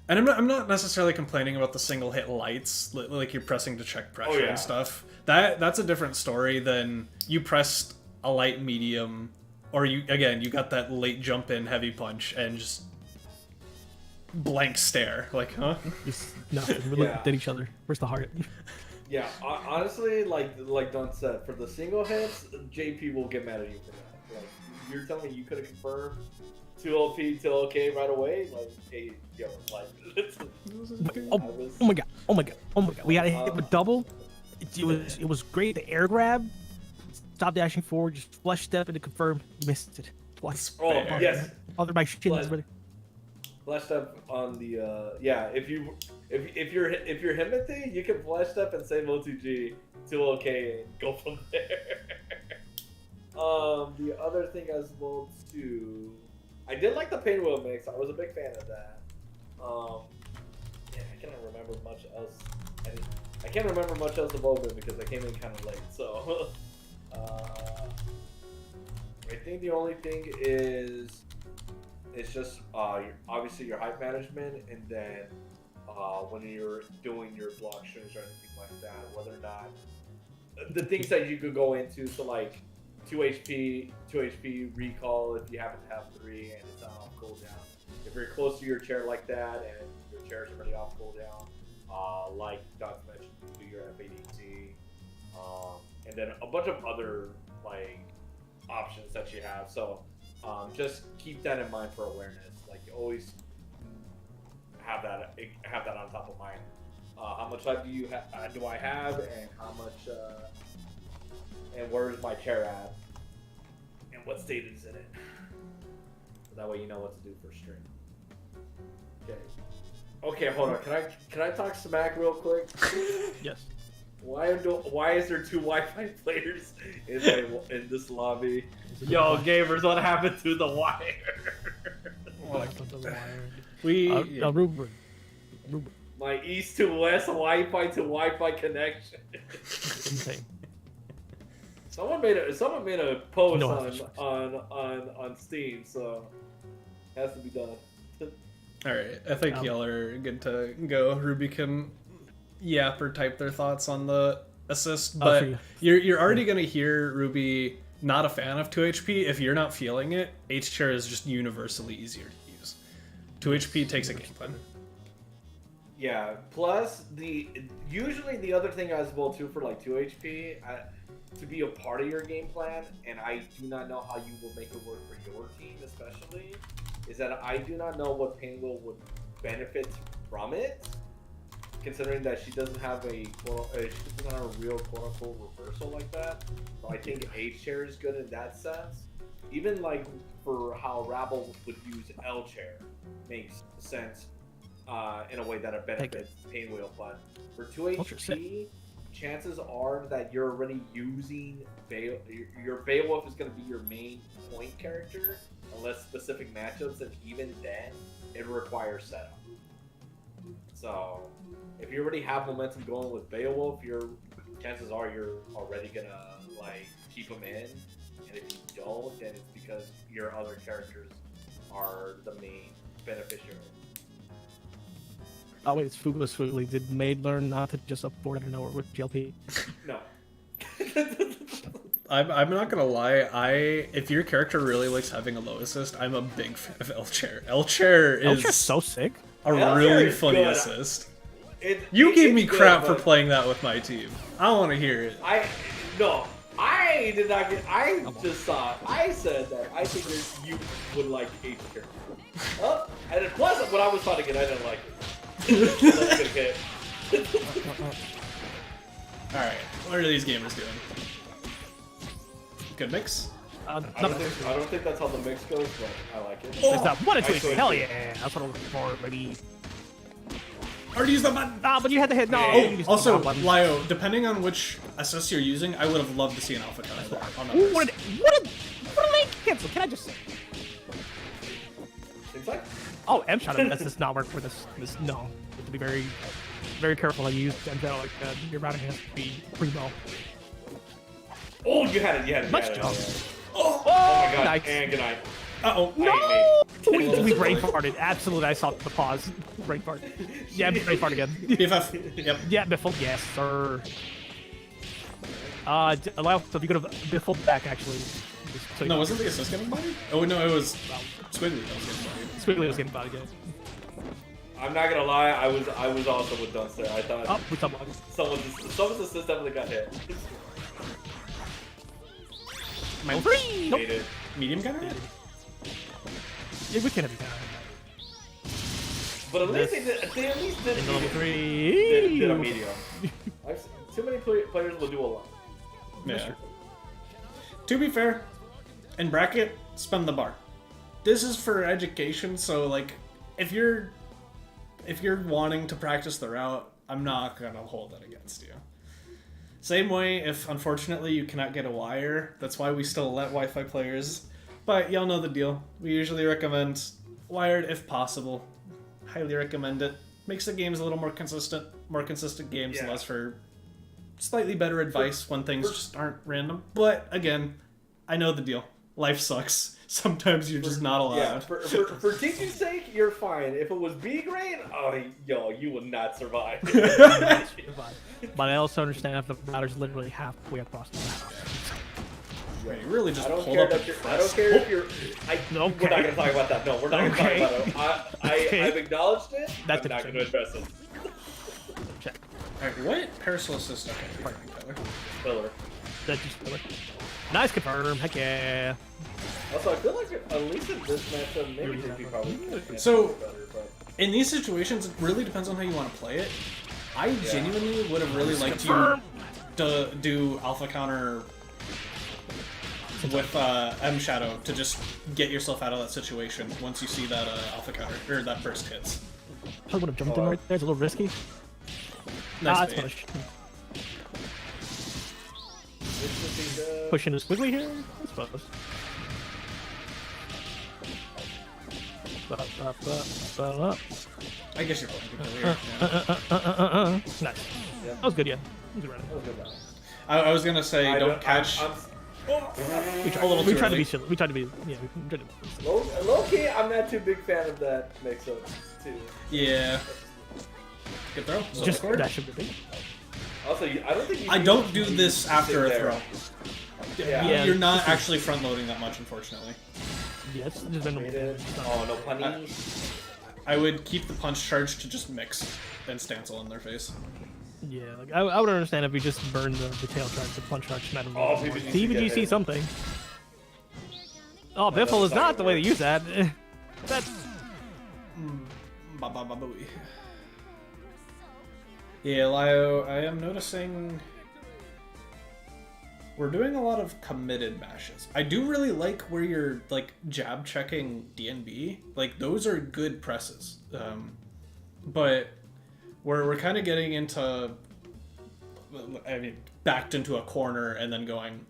And I'm not necessarily complaining about the single hit lights, like you're pressing to check pressure and stuff. That's a different story than you pressed a light medium, or you got that late jump in heavy punch and just blank stare, like, huh? Just nothing. We looked at each other. Where's the heart? Yeah, honestly, like Don said, for the single hits, JP will get mad at you for that. Like, you're telling me you could have confirmed 2 OP to OK right away? Like, hey, yo, like, Oh my god. We got to hit with double. It was great. The air grab, stop dashing forward, just flush step into confirm. You missed it twice. Oh, yes. Other my shit is ready. Flash step on the if you're Himothy, you can flash step and save O2G to OK and go from there. The other thing as well too, I did like the pain wheel mix. I was a big fan of that. I cannot remember remember much else. I can't remember much else about it because I came in kind of late. So I think the only thing is it's just obviously your hype management, and then when you're doing your block strings or anything like that, whether or not the things that you could go into, so like 2 HP recall if you happen to have 3 and it's on off cooldown. If you're close to your chair like that and your chair is already off cooldown, like Doc mentioned, do your FADT, and then a bunch of other like options that you have. So just keep that in mind for awareness. Like always have that on top of mind. How much life do I have, and how much and where is my chair at, and what state is it in? So that way you know what to do for stream. Okay, hold on. Can I talk smack real quick? Yes. Why is there 2 Wi-Fi players in this lobby? Yo, gamers, what happened to the wire? Ruben. My east to west Wi-Fi to Wi-Fi connection. Insane. Someone made a post No, on Steam, so it has to be done. Alright, I think y'all are good to go. Ruby can yap or type their thoughts on the assist, but you're already going to hear Ruby not a fan of 2 HP. If you're not feeling it, H chair is just universally easier to use. 2 HP takes a game plan. Yeah, plus usually the other thing as well too for like 2 HP to be a part of your game plan, and I do not know how you will make it work for your team especially, is that I do not know what Pinwheel would benefit from it, considering that she doesn't have a real quote-unquote reversal like that. So I think H chair is good in that sense. Even like for how Rabble would use L chair makes sense in a way that it benefits Pinwheel. But for 2 HP, chances are that you're already using your Beowulf is going to be your main point character, unless specific matchups, and even then, it requires setup. So, if you already have momentum going with Beowulf, chances are you're already gonna like keep him in, and if you don't, then it's because your other characters are the main beneficiary. Oh wait, it's Foogly. Did Maid learn not to just upboard out of nowhere with GLP? No. I'm not gonna lie. If your character really likes having a low assist, I'm a big fan of L chair. L chair is so sick. A L really is funny good. assist. You gave me crap for playing that with my team. I don't want to hear it. I did not get. I just thought. I said that I think that you would like H chair. And then plus, when I was fighting it, I didn't like it. Okay. Alright, what are these gamers doing? Good mix? I don't think that's how the mix goes, but I like it. There's that 1 and 2 I HP. Hell yeah, that's what I'm looking for, baby. Already used the button! Ah, but you had to hit. No. Oh, you used also, the button. Lio, depending on which assist you're using, I would have loved to see an alpha counter there on that Ooh, list. what a late cancel. Can I just say? Inside? Oh, M shot. That's just not work for this. No, you have to be very, very careful how you use M shot like that. Your routing has to be primo. Oh, you had it. Much job. Oh my god, nice. and good night. Uh-oh. No! We brain farted. Absolutely, I saw the pause. Brain fart. Yeah, brain fart again. BFF. Yep. Yeah, Biffle. Yes, sir. Allow so if you could have Biffled back actually. So No, wasn't the assist getting bodied? Oh, no, it was Squiggly that was getting bodied. Squiggly was getting bodied. I'm not gonna lie, I was also with Dunster. I thought Oh, we talking about someone's assist definitely got hit. Free. Nope. Made it. Medium gunner? Yeah, we can have it. But at least they at least did Level medium. 3. Did a medium. Too many players will do a lot. Yeah. To be fair, in bracket, spend the bar. This is for education, so like, if you're wanting to practice the route, I'm not gonna hold it against you. Same way, if unfortunately you cannot get a wire, that's why we still let Wi-Fi players. But y'all know the deal. We usually recommend wired if possible. Highly recommend it. makes the games a little more consistent games, Yeah. allows for slightly better advice when things just aren't random. But again, I know the deal. Life sucks. Sometimes you're just not allowed. Yeah, for teaching's sake, you're fine. If it was B grade, oh, yo, you would not survive. But I also understand if the router's literally halfway across the map. Right, you really just I don't pulled care up that and you're. I pressed. don't care if you're. We're Okay. not gonna talk about that. No, we're not gonna Okay. talk about it. Okay. I've acknowledged it. That's I'm not it. gonna address it. Check. Alright, what parasol assist? Okay, perfect, Tyler. Filler. That's just filler. Nice confirm. Heck yeah. Also, I feel like at least in this matchup, maybe Yeah. JP probably could have So- better, but In these situations, it really depends on how you want to play it. I genuinely would have really liked you Confirm. to do alpha counter with M Shadow to just get yourself out of that situation once you see that alpha counter or that burst hits. Probably would have jumped in right there. It's a little risky. Nice It's bait. punish. this would be the. Pushing this squiggly here. I suppose. Up. I guess you're playing weird. Yeah. Nice. Yeah. That was good, yeah. That was good. That was good balance. I was gonna say I don't catch. I'm, We A little we too tried to early. be silly. We tried to be, yeah. We tried to be low key, I'm not too big fan of that mix-up too. Yeah. Good throw. So just scored. dash a bit. Also, I don't think you I need don't to do sit this after a there. throw. Yeah. Yeah. You're not actually front loading that much, unfortunately. Yeah, it's just been Rated. Oh no, punny. I would keep the punch charge to just mix and stancel in their face. Yeah, like I would understand if we just burned the tail charge, the punch charge, matter Oh, more. PVGC PVGC get hit. something. Oh, Biffle is not the way to use that. That's Ba-ba-ba-booey. Yeah, Lio, I am noticing we're doing a lot of committed mashes. I do really like where you're like jab checking DNB. Like those are good presses. But we're kind of getting into, I mean, backed into a corner and then going,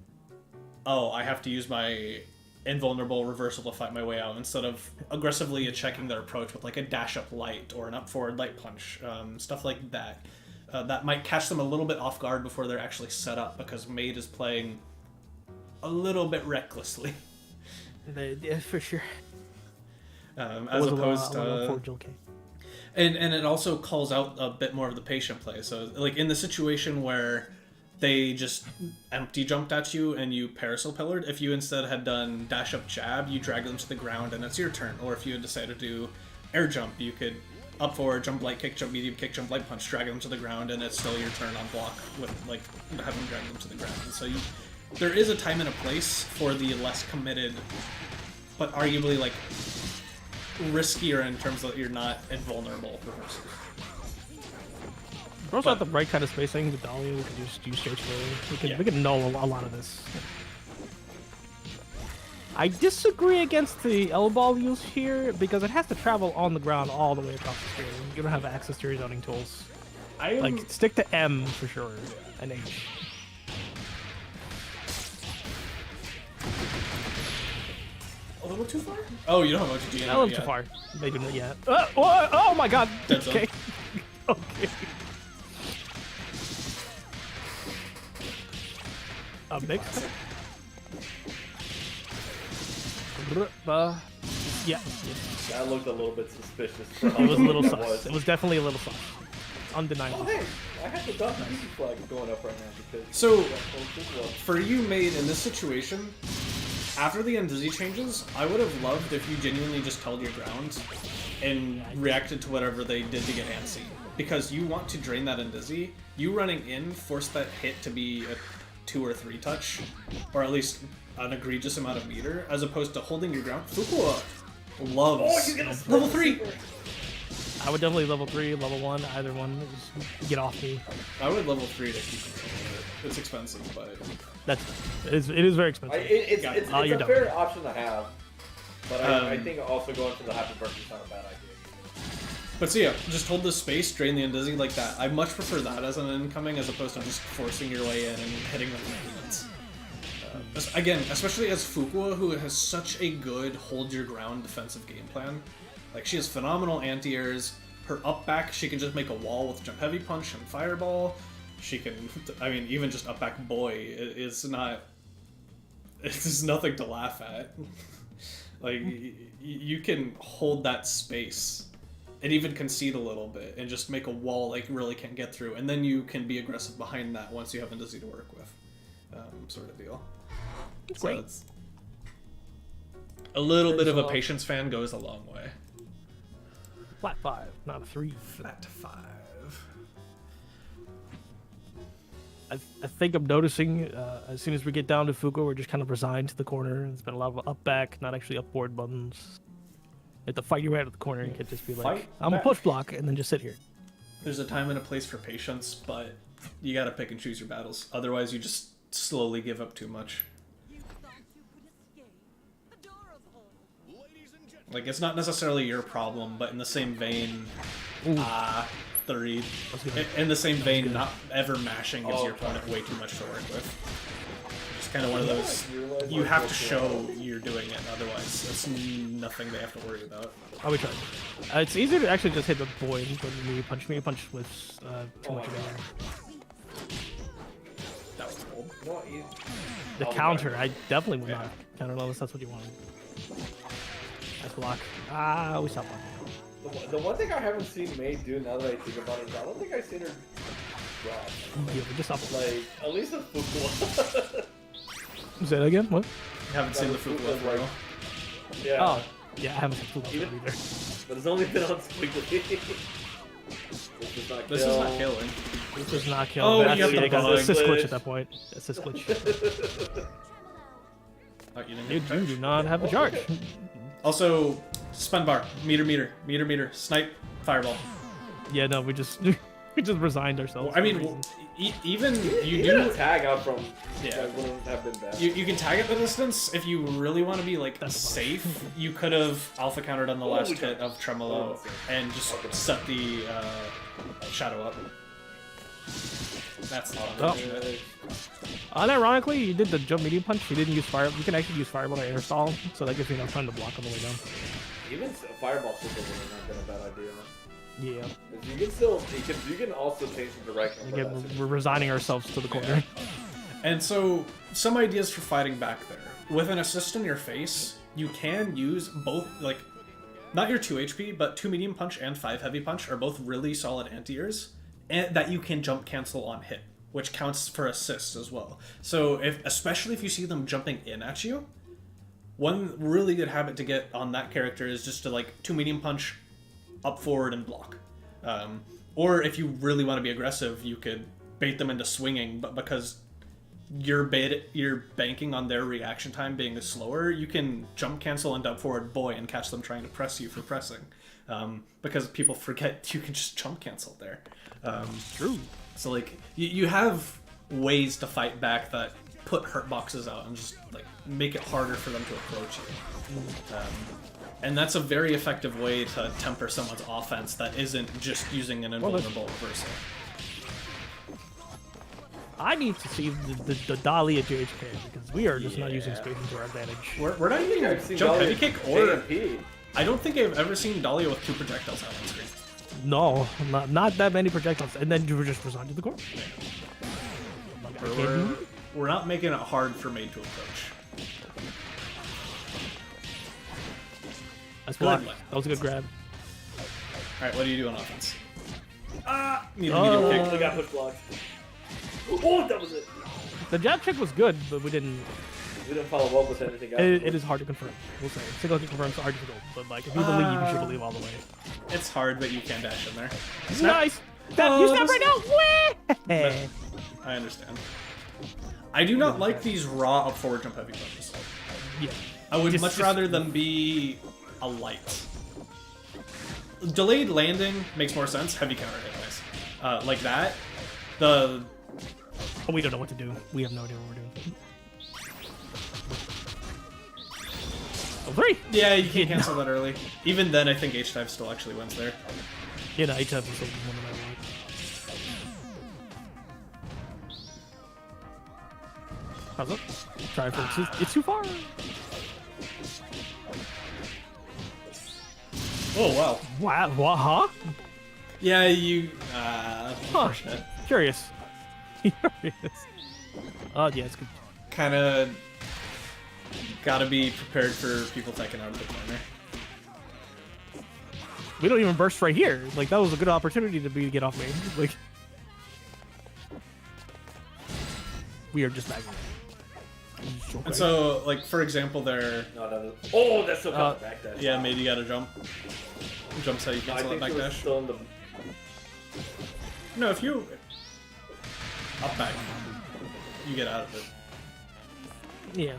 oh, I have to use my invulnerable reversal to fight my way out instead of aggressively checking their approach with like a dash up light or an up forward light punch, stuff like that. That might catch them a little bit off guard before they're actually set up because Maid is playing a little bit recklessly, yeah, for sure. as opposed to. Joel K. And it also calls out a bit more of the patient play. So like in the situation where they just empty jumped at you and you parasol pillared, if you instead had done dash up jab, you drag them to the ground and it's your turn. Or if you had decided to do air jump, you could up forward, jump light kick, jump medium kick, jump light punch, drag them to the ground, and it's still your turn on block with like having drag them to the ground. And so there is a time and a place for the less committed, but arguably like riskier in terms of you're not invulnerable reversal. We're also at the right kind of spacing with Dahlia. We can just use straight forward. We can null a lot of this. I disagree against the L-ball use here because it has to travel on the ground all the way across the screen. You don't have access to your zoning tools. Like, stick to M for sure, and H. A little too far? Oh, you don't have OTG A little too far. Maybe not yet. Oh my god! Dead zone. Okay. Okay. A mix? Yeah. That looked a little bit suspicious. It was a little sus. It was definitely a little sus. Undeniable. Oh, hey, I have the Dr. Easy flag going up right now because. So- yeah, well. For you, Maid, in this situation, after the Ndizzy changes, I would have loved if you genuinely just held your ground and reacted to whatever they did to get antsy. Because you want to drain that Ndizzy. You running in forced that hit to be a 2 or 3 touch, or at least an egregious amount of meter, as opposed to holding your ground. Fuqua loves Oh, you get a level 3. I would definitely level 3, level 1, either one. Just get off me. I would level 3 to keep it. It's expensive, but It is very expensive. It's Oh, a you're done. fair option to have, but I Um, think also going for the happy birthday is not a bad idea. But so yeah, just hold the space, drain the Ndizzy like that. I much prefer that as an incoming as opposed to just forcing your way in and hitting them with units. Again, especially as Fuqua, who has such a good hold your ground defensive game plan. Like, she has phenomenal anti-airs, her up back, she can just make a wall with jump heavy punch and fireball. She can, I mean, even just up back boy is not, it's nothing to laugh at. Like, you can hold that space and even concede a little bit and just make a wall like really can't get through, and then you can be aggressive behind that once you have Indizzy to work with, sort of deal. It's So great. it's a little bit of a Soft. patience fan goes a long way. Flat 5, not a 3. Flat 5. I think I'm noticing as soon as we get down to Fuko, we're just kind of resigned to the corner. There's been a lot of up back, not actually up forward buttons. You have to fight your way out of the corner. You can't just be like, Fight I'm a back. push block, and then just sit here. There's a time and a place for patience, but you gotta pick and choose your battles. Otherwise, you just slowly give up too much. You thought you could escape? Adorable. Like, it's not necessarily your problem, but in the same vein, Ooh. the read. That's good. In the same vein, good. not ever mashing gives Oh, your opponent way too much to work with. It's kind of one of I those, realized you I have to was show you're doing it, otherwise it's nothing they have to worry about. I'll be trying. It's easier to actually just hit the boy than me punch. Me punch with too much of it. That was bold. No, The Oh, counter, I definitely would Yeah. not counter unless that's what you wanted. Nice block. Ah, we stopped blocking. the one thing I haven't seen May do now that I think about it is I don't think I've seen her drop. Yeah, we just stopped. Like, at least the Fuku. Say that again? What? You haven't seen the Fuku Fuku was throw. Yeah. Oh, yeah, I haven't seen Fuko Even- either. But it's only been on Squiggly. This is not killing. This does not kill. Oh, That's you have the the bug. assist glitch at that point. Assist glitch. Oh, you didn't You, get the you charge. do not have the charge. Also, spun bar, meter, snipe, fireball. Yeah, no, we just we just resigned ourselves. I mean, for reasons. even you Even do. a tag out from Yeah. that wouldn't have been bad. You can tag at the distance if you really want to be like That's safe. You could have alpha countered on the last we hit of Tremolo and just set the shadow up. That's not Oh. unfortunate. Unironically, you did the jump medium punch. You didn't use fire. You can actually use fireball to air stall, so that gives you enough time to block on the way down. Even fireball super would have not been a bad idea. Yeah. 'Cause you can still, you can also change the direction. for Again, that super. we're resigning ourselves to the corner. And so, some ideas for fighting back there. With an assist in your face, you can use both, like, not your 2 HP, but 2 medium punch and 5 heavy punch are both really solid anti-airs, and that you can jump cancel on hit, which counts for assist as well. So, especially if you see them jumping in at you, one really good habit to get on that character is just to, like, 2 medium punch, up forward and block. Or if you really want to be aggressive, you could bait them into swinging, but because you're banking on their reaction time being slower, you can jump cancel and up forward boy and catch them trying to press you for pressing. Because people forget you can just jump cancel there. True. So like you have ways to fight back that put hurt boxes out and just like make it harder for them to approach you. And that's a very effective way to temper someone's offense that isn't just using an invulnerable reversal. I need to see the Dahlia JHK because we are just not using Yeah. spacing to our advantage. We're not even I've seen jump Dahlia heavy kick or JMP. I don't think I've ever seen Dahlia with 2 projectiles out on screen. No, not that many projectiles, and then you were just resigned to the corner. We're not making it hard for Maid to approach. That's block. Good. That was a good grab. Alright, what do you do on offense? Need a Oh. medium They kick. got push blocked. Oh, that was it. The jab check was good, but we didn't. We didn't follow up with anything else. It is hard to confirm. We'll say single hit confirm, so hard to go. But like, if you believe, you should believe all the way. It's hard, but you can dash in there. Nice. That, Oh, you snap this- right now. Whee! I understand. I do not like these raw up forward jump heavy punches. Yeah. I would Just- much just- rather them be a light. Delayed landing makes more sense. Heavy counter hit nice. Like that. The Oh, we don't know what to do. We have no idea what we're doing. Oh, 3. yeah, you can't cancel that early. Even then, I think H-Type still actually wins there. Yeah, no, H-Type is one of my ones. How's up? Try for it's too far. Oh wow. Wow, what, huh? Yeah, you. Huh. Curious. Curious. Oh, yeah, it's good. Kind of gotta be prepared for people taking out of the corner. We don't even burst right here. Like, that was a good opportunity to get off me. Like, we are just back. Okay. And so, like, for example, there. No. Oh, that's so coming back dash. Yeah, maybe you gotta jump. Jumps how you No, I cancel think that it back was dash. still in the. No, if you up back, you get out of it. Yeah.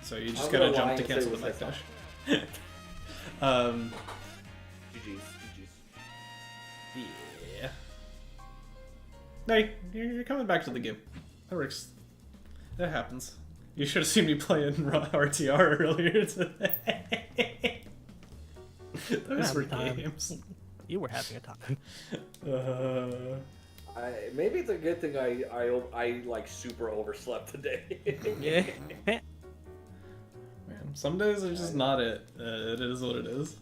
So you just I'm gotta gonna lie jump to and say cancel it the was back that dash. GG's. Yeah. No, you're coming back to the game. That works. That happens. You should have seen me playing RTR earlier today. Those were games. You were having a time. Maybe it's a good thing I like super overslept today. Yeah. Man, some days are just not it. It is what it is.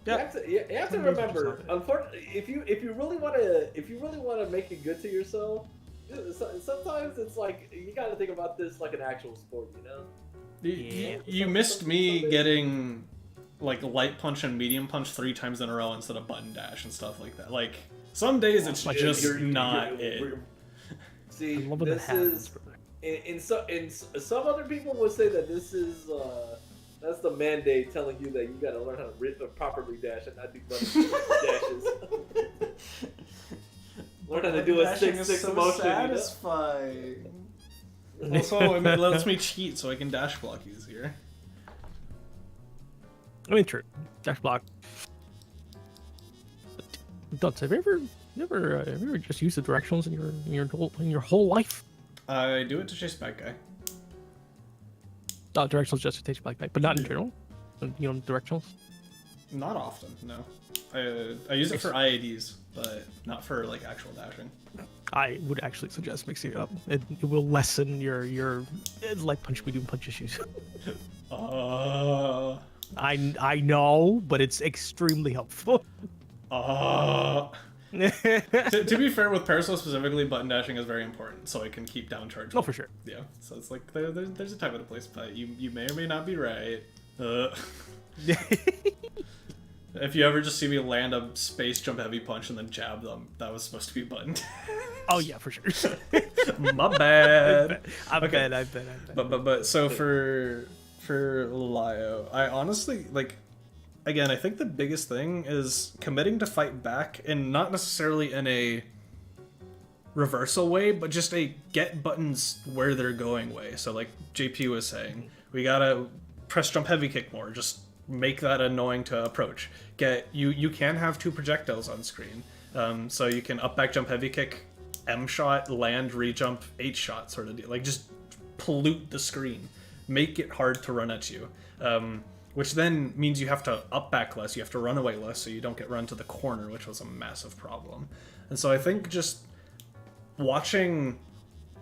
You have to remember. Unfortunately, if you really want to make it good to yourself, sometimes it's like you got to think about this like an actual sport, you know. You missed me getting like light punch and medium punch 3 times in a row instead of button dash and stuff like that. Like some days it's just not it. See, I love when that this happens, is in some other people would say that this is that's the mandate telling you that you got to learn how to properly dash and not do button dashes. Learn how to do a 6-6 motion. Satisfying. Also, it lets me cheat so I can dash block easier. I mean, true. Dash block. Duds, have you ever just used the directionals in your whole life? I do it to chase bad guy. Oh, directionals just to take back, but not in general. You know, directionals. Not often, no. I use it for IADs, but not for like actual dashing. I would actually suggest mixing it up. It will lessen your light punch, medium punch issues. I know, but it's extremely helpful. to be fair, with Parasol specifically, button dashing is very important, so I can keep down charge. Oh, for sure. Yeah, so it's like there's a time and a place, but you may or may not be right. If you ever just see me land a space jump heavy punch and then jab them, that was supposed to be buttoned. Oh yeah, for sure. My bad. I bet. But so for Lio, I honestly like. Again, I think the biggest thing is committing to fight back, and not necessarily in a reversal way, but just a get buttons where they're going way. So like JP was saying, we gotta press jump heavy kick more, just make that annoying to approach. You can have 2 projectiles on screen. So you can up back jump heavy kick, M shot, land, re-jump, H shot sort of deal. Like just pollute the screen. Make it hard to run at you. Which then means you have to up back less, you have to run away less, so you don't get run to the corner, which was a massive problem. And so I think just watching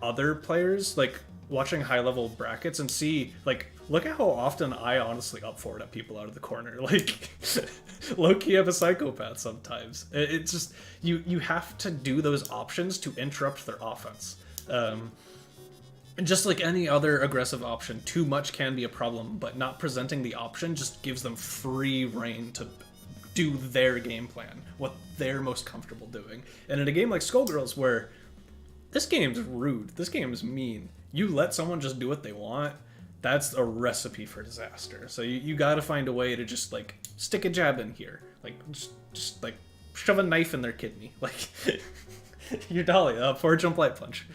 other players, like watching high-level brackets and see, like, look at how often I honestly up forward at people out of the corner. Like, low-key I'm a psychopath sometimes. It's just, you have to do those options to interrupt their offense. And just like any other aggressive option, too much can be a problem, but not presenting the option just gives them free reign to do their game plan, what they're most comfortable doing. And in a game like Skullgirls, where this game's rude, this game is mean, you let someone just do what they want, that's a recipe for disaster. So you gotta find a way to just like stick a jab in here, like just like shove a knife in their kidney, like your dolly, forward jump light punch.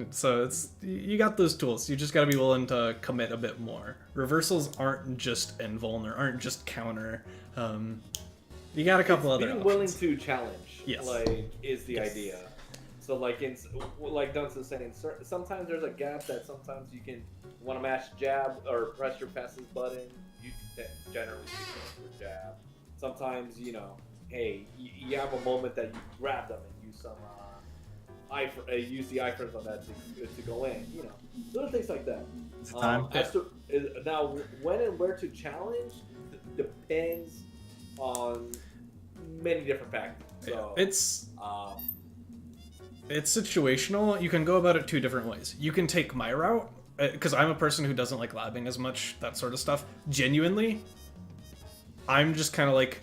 So it's, you got those tools, you just got to be willing to commit a bit more. Reversals aren't just invulner, aren't just counter. You got a couple other being options. willing to challenge, Yes. like, is the idea. So like like Dunks is saying, sometimes there's a gap that sometimes you can want to mash jab or press your passes button. You generally use your jab. Sometimes, you know, hey, you have a moment that you grab them and use some use the iframes on that to go in. You know, little things like that. Now, when and where to challenge depends on many different factors. So, it's situational. You can go about it two different ways. You can take my route, because I'm a person who doesn't like labbing as much, that sort of stuff. Genuinely, I'm just kind of like,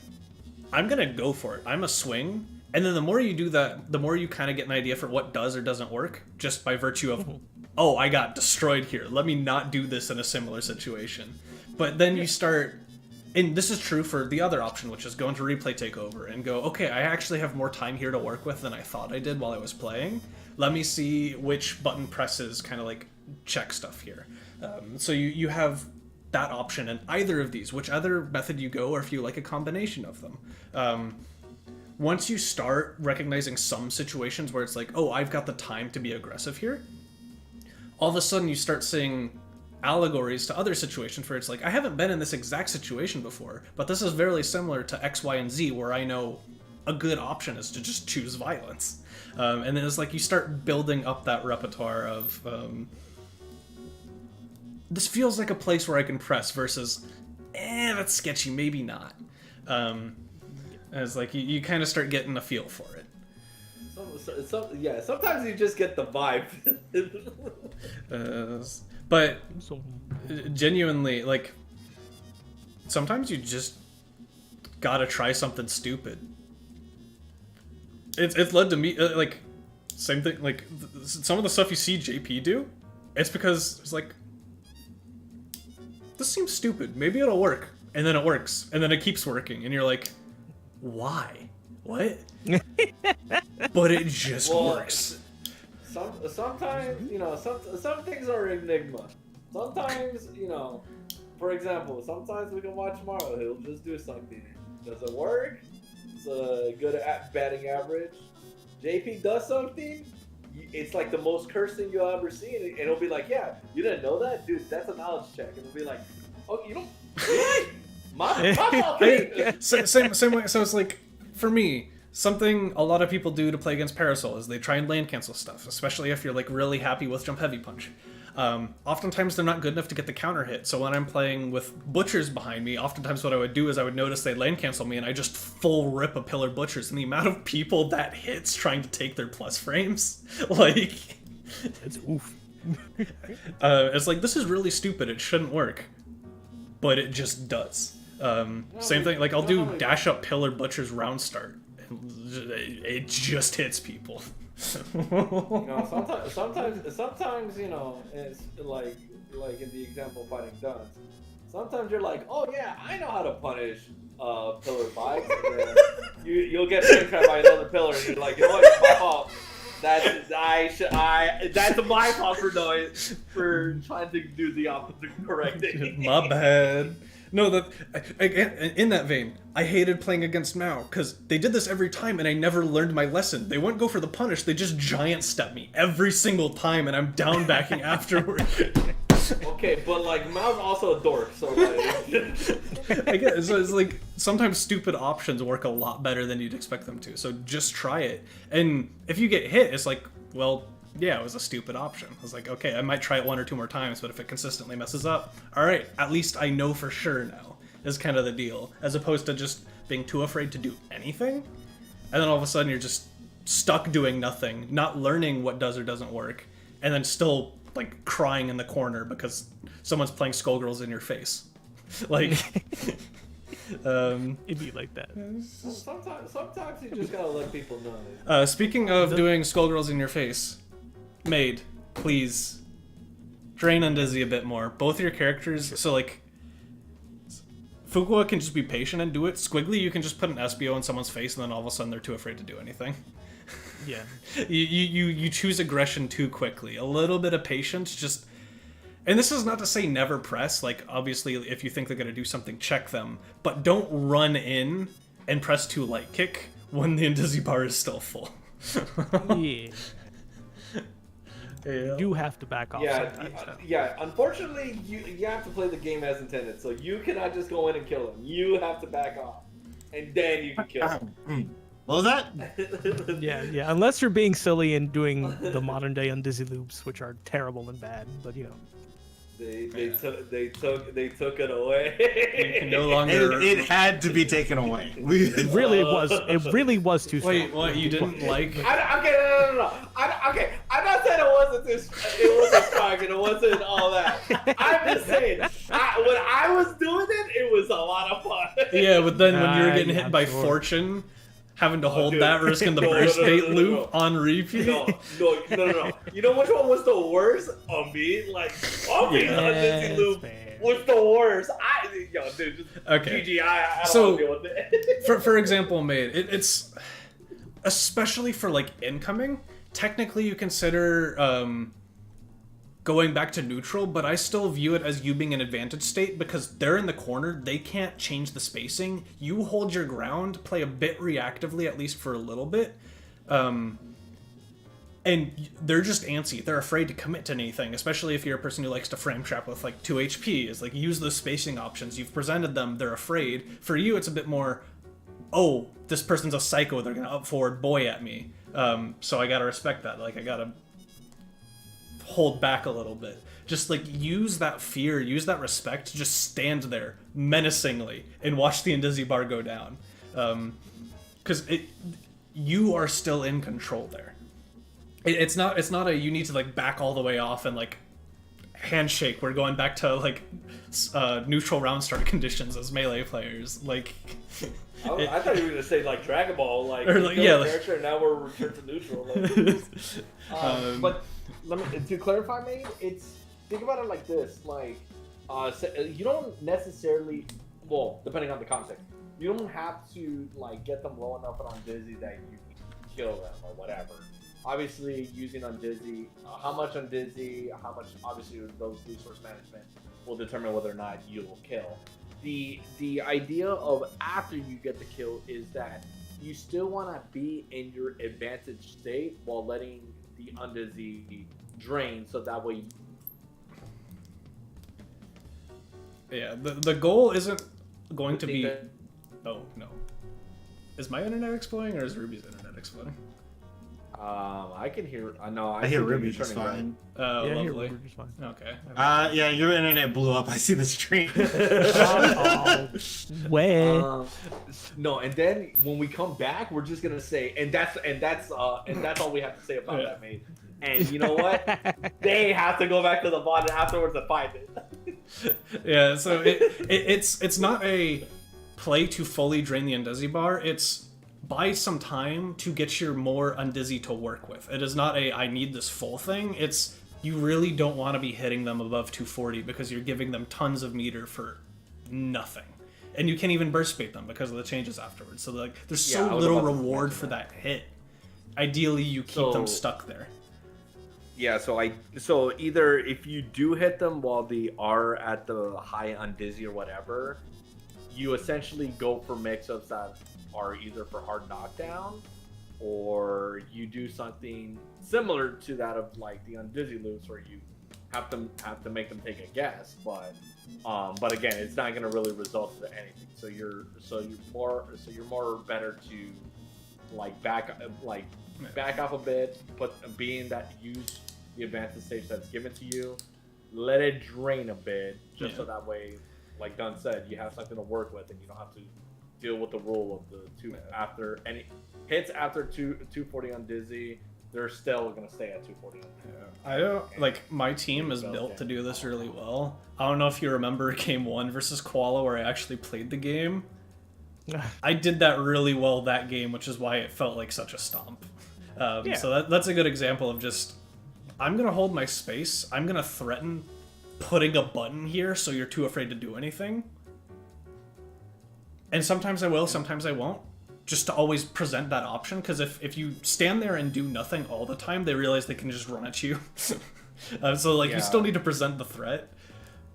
I'm gonna go for it. I'm a swing. And then the more you do that, the more you kind of get an idea for what does or doesn't work, just by virtue of, oh, I got destroyed here. Let me not do this in a similar situation. But then you start, and this is true for the other option, which is go into replay takeover and go, okay, I actually have more time here to work with than I thought I did while I was playing. Let me see which button presses kind of like check stuff here. So you have that option in either of these, which other method you go, or if you like a combination of them. Once you start recognizing some situations where it's like, oh, I've got the time to be aggressive here, all of a sudden you start seeing allegories to other situations where it's like, I haven't been in this exact situation before, but this is very similar to X, Y, and Z, where I know a good option is to just choose violence. And then it's like you start building up that repertoire of, this feels like a place where I can press versus, that's sketchy, maybe not. It's like you kind of start getting a feel for it. Sometimes you just get the vibe. But genuinely, like, sometimes you just gotta try something stupid. It's led to me, like, same thing, like, some of the stuff you see JP do, it's because it's like, this seems stupid, maybe it'll work, and then it works, and then it keeps working, and you're like, why? What? But it just works. Sometimes, you know, some things are enigma. Sometimes, you know, for example, sometimes we can watch Mario, he'll just do something. Does it work? It's a good batting average. JP does something, it's like the most cursed thing you'll ever see, and it'll be like, yeah, you didn't know that? Dude, that's a knowledge check. And it'll be like, oh, you don't... My same way. So it's like, for me, something a lot of people do to play against Parasol is they try and land cancel stuff, especially if you're like really happy with Jump Heavy Punch. Oftentimes they're not good enough to get the counter hit, so when I'm playing with Butchers behind me, oftentimes what I would do is I would notice they land cancel me and I just full rip a Pillar Butchers, and the amount of people that hits trying to take their plus frames, like... It's oof. It's like, this is really stupid, it shouldn't work. But it just does. Same thing, like I'll do dash up Pillar Butcher's round start, and it just hits people. You know, sometimes, you know, it's like in the example fighting Duns. Sometimes you're like, oh yeah, I know how to punish Pillar bikes. And then you'll get pin trapped by another pillar, and you're like, you know what, it's my fault. That's my fault for trying to do the opposite correct thing. My bad. No, in that vein, I hated playing against Mao, because they did this every time and I never learned my lesson. They wouldn't go for the punish, they just giant step me every single time and I'm down backing afterward. Okay, but like, Mao's also a dork, so like... I guess, so it's like, sometimes stupid options work a lot better than you'd expect them to, so just try it. And if you get hit, it's like, well, yeah, it was a stupid option. I was like, okay, I might try it one or two more times, but if it consistently messes up, alright, at least I know for sure now, is kind of the deal. As opposed to just being too afraid to do anything, and then all of a sudden you're just stuck doing nothing, not learning what does or doesn't work, and then still, like, crying in the corner because someone's playing Skullgirls in your face. Like... It'd be like that. Sometimes you just gotta let people know. Speaking of doing Skullgirls in your face, Maid, please drain on Dizzy a bit more. Both your characters, so like, Fuqua can just be patient and do it. Squiggly, you can just put an SBO in someone's face and then all of a sudden they're too afraid to do anything. Yeah. You choose aggression too quickly. A little bit of patience, just... And this is not to say never press, like, obviously, if you think they're going to do something, check them. But don't run in and press too light kick when the Indizzy bar is still full. Yeah. You do have to back off sometimes. Yeah, unfortunately, you have to play the game as intended, so you cannot just go in and kill him. You have to back off, and then you can kill him. What was that? Yeah, unless you're being silly and doing the modern day Undizzy loops, which are terrible and bad, but you know. They took it away. You can no longer. It had to be taken away. It really was too strong. Wait, what? You didn't like? Okay, no. Okay, I'm not saying it wasn't strong and it wasn't all that. I'm just saying, when I was doing it was a lot of fun. Yeah, but then when you were getting Yeah, hit by sure. Fortune, having to hold dude. that, risking the burst bait loop on repeat. No. You know which one was the worst? On me, on me, Yeah, on Dizzy Loop fair. was the worst. Dude, just Okay. GG, I don't So- want to deal with it. For example, Made, it's especially for like incoming. Technically, you consider going back to neutral, but I still view it as you being in advantage state because they're in the corner. They can't change the spacing. You hold your ground, play a bit reactively, at least for a little bit. And they're just antsy. They're afraid to commit to anything, especially if you're a person who likes to frame trap with like 2 HP. Is like use those spacing options. You've presented them. They're afraid. For you, it's a bit more, oh, this person's a psycho. They're gonna up forward boy at me. So I gotta respect that. Like I gotta hold back a little bit. Just like use that fear, use that respect to just stand there menacingly and watch the Indizzy bar go down. Because you are still in control there. It's not a you need to like back all the way off and like handshake. We're going back to like neutral round start conditions as melee players. Like I thought you were gonna say like Dragon Ball, Or, like, yeah, like- character. Now we're returned to neutral. But let me to clarify, mate. It's think about it like this: you don't necessarily, well, depending on the context, you don't have to like get them low enough and on Dizzy that you can kill them or whatever. Obviously, using on Dizzy, how much on Dizzy, how much obviously those resource management will determine whether or not you will kill. The idea of after you get the kill is that you still want to be in your advantage state while letting the undizzy drain, so that way. yeah, the goal isn't going to think be. that- Oh no, is my internet exploding or is Ruby's internet exploding? I can hear. I know. I hear think Ruby you're just turning fine. Oh, Yeah, lovely. you're fine. Okay. Yeah, your internet blew up. I see the stream. Oh, way. No, and then when we come back, we're just gonna say, and that's all we have to say about Yeah. that, mate. And you know what? They have to go back to the bot afterwards and find it. Yeah, so it's not a play to fully drain the Undizzy bar. It's buy some time to get your more Undizzy to work with. It is not a I need this full thing. It's you really don't want to be hitting them above 240 because you're giving them tons of meter for nothing. And you can't even burst bait them because of the changes afterwards. So like there's Yeah, I so was little about to reward mention for that. that hit. Ideally you keep them So- stuck there. Yeah, so either if you do hit them while they are at the high undizzy or whatever, you essentially go for mix-ups that are either for hard knockdown, or you do something similar to that of like the undizzy loops where you have to make them take a guess, but again, it's not going to really result to anything. So you're more better to like back off a bit, being that use the advanced stage that's given to you, let it drain a bit, just so that way, like Dunn said, you have something to work with and you don't have to deal with the rule of the two after any hits after 240 on Dizzy, they're still gonna stay at 240 on Dizzy. I don't like my team is built to do this really well. I don't know if you remember game 1 versus Koala where I actually played the game. I did that really well that game, which is why it felt like such a stomp. So that's a good example of just I'm gonna hold my space. I'm gonna threaten putting a button here so you're too afraid to do anything. And sometimes I will, sometimes I won't. Just to always present that option, because if you stand there and do nothing all the time, they realize they can just run at you. So like you still need to present the threat.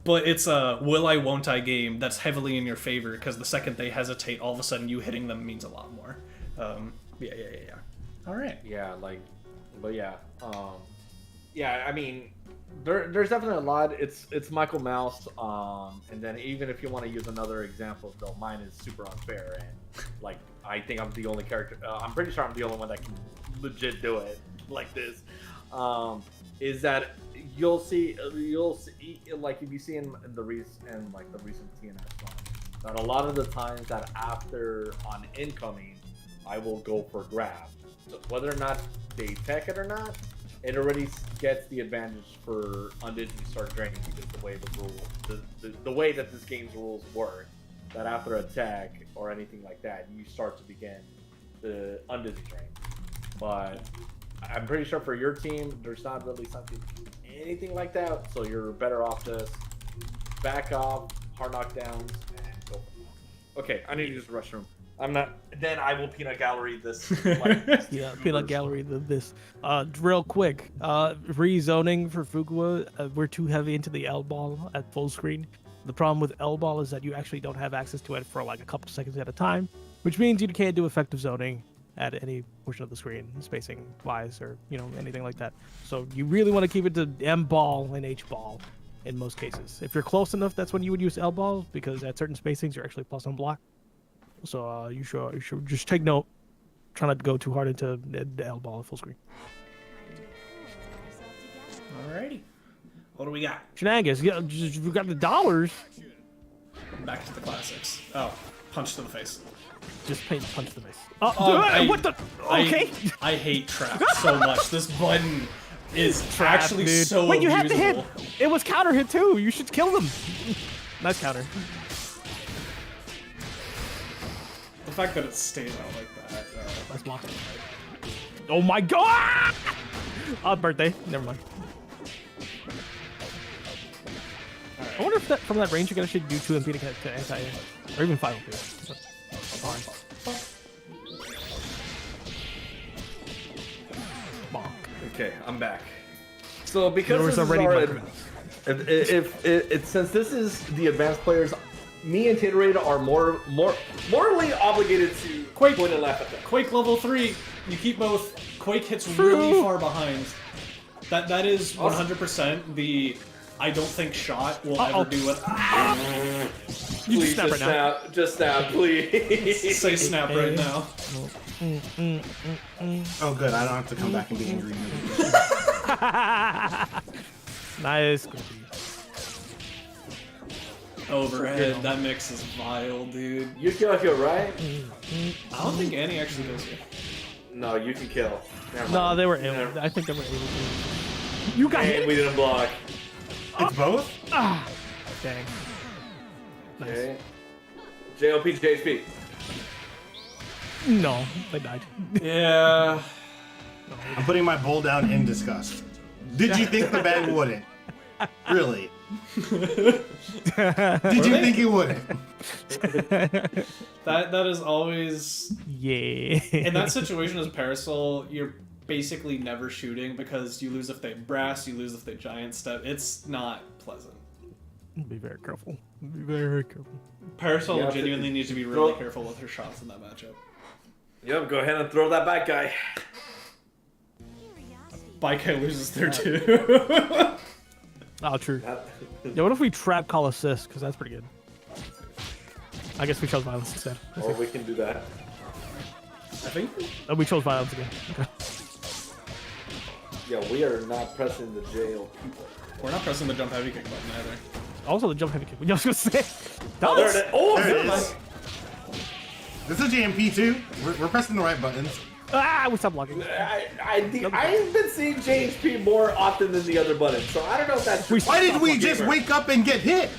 But it's a will I, won't I game that's heavily in your favor, because the second they hesitate, all of a sudden you hitting them means a lot more. Yeah. All right. Yeah, I mean, there's definitely a lot. It's Michael Mouse, and then even if you want to use another example, though, mine is super unfair, and like I think I'm the only character. I'm pretty sure I'm the only one that can legit do it like this. Is that you'll see like if you see in the recent TNS one, that a lot of the times that after on incoming, I will go for grab. So whether or not they tech it or not, it already gets the advantage for undead to start draining because the way the rule, the way that this game's rules work, that after attack or anything like that, you start to begin the undizzy drain. But I'm pretty sure for your team, there's not really anything like that, so you're better off just back off, hard knockdowns, and go. Okay, I need to use the restroom. I'm not. Then I will peanut gallery this. Yeah, peanut gallery this. Real quick, rezoning for Fuqua. We're too heavy into the L ball at full screen. The problem with L ball is that you actually don't have access to it for like a couple seconds at a time, which means you can't do effective zoning at any portion of the screen, spacing wise, or anything like that. So you really want to keep it to M ball and H ball in most cases. If you're close enough, that's when you would use L ball, because at certain spacings you're actually plus on block. So you should just take note. Try not to go too hard into the L ball at full screen. Alrighty. What do we got? Shenanigans, we got the dollars. Back to the classics. Oh, punch to the face. Just punch the face. What the? I- Okay. I hate trap so much. This button is Trap, actually dude. so Wait, you have to hit. abusable. It was counter hit too. You should kill them. Nice counter. The fact that it stays out like that. Nice block. Oh my god! Birthday. Never mind. I wonder if that from that range you can actually do 2 MP to anti, or even 5 MP. Bonk. Okay, I'm back. So because There was this is already our, Minecraft. since this is the advanced players, me and Taterade are morally obligated to Quake. point and laugh at them. Quake level 3, you keep both. Quake hits really far behind. That is 100% the I don't think shot will ever do what. You Please, just snap right now. just snap, please. Say snap right now. Oh, good. I don't have to come back and be angry. Nice. Overhead, that mix is vile, dude. You kill if you're right. I don't think Annie actually goes here. No, you can kill. Never No, mind. they were able. I think they were able to. You got And hit. we didn't block. It's both? Ah, dang. Nice. Okay. JOP, JHP. No, they died. Yeah. I'm putting my bowl down in disgust. Did you think the bag wouldn't? Really? Did you think it wouldn't? That is always Yeah. in that situation as Parasol, you're basically never shooting because you lose if they brass, you lose if they giant step. It's not pleasant. Be very careful. Be very careful. Parasol Yeah, genuinely needs to be really careful with her shots in that matchup. Yep, go ahead and throw that back guy. Baikai loses there too. Oh, true. Yeah, what if we trap call assist? Because that's pretty good. I guess we chose violence instead. Or we can do that. I think Oh, we chose violence again. Okay. Yeah, we are not pressing the JOP. we're not pressing the jump heavy kick button either. Also, the jump heavy kick. I was gonna say. Oh, there it is. Oh, There it there is. This is JMP too. We're pressing the right buttons. Ah, we stopped blocking. I've been seeing JHP more often than the other buttons, so I don't know if that's true. Why did we just wake up and get hit?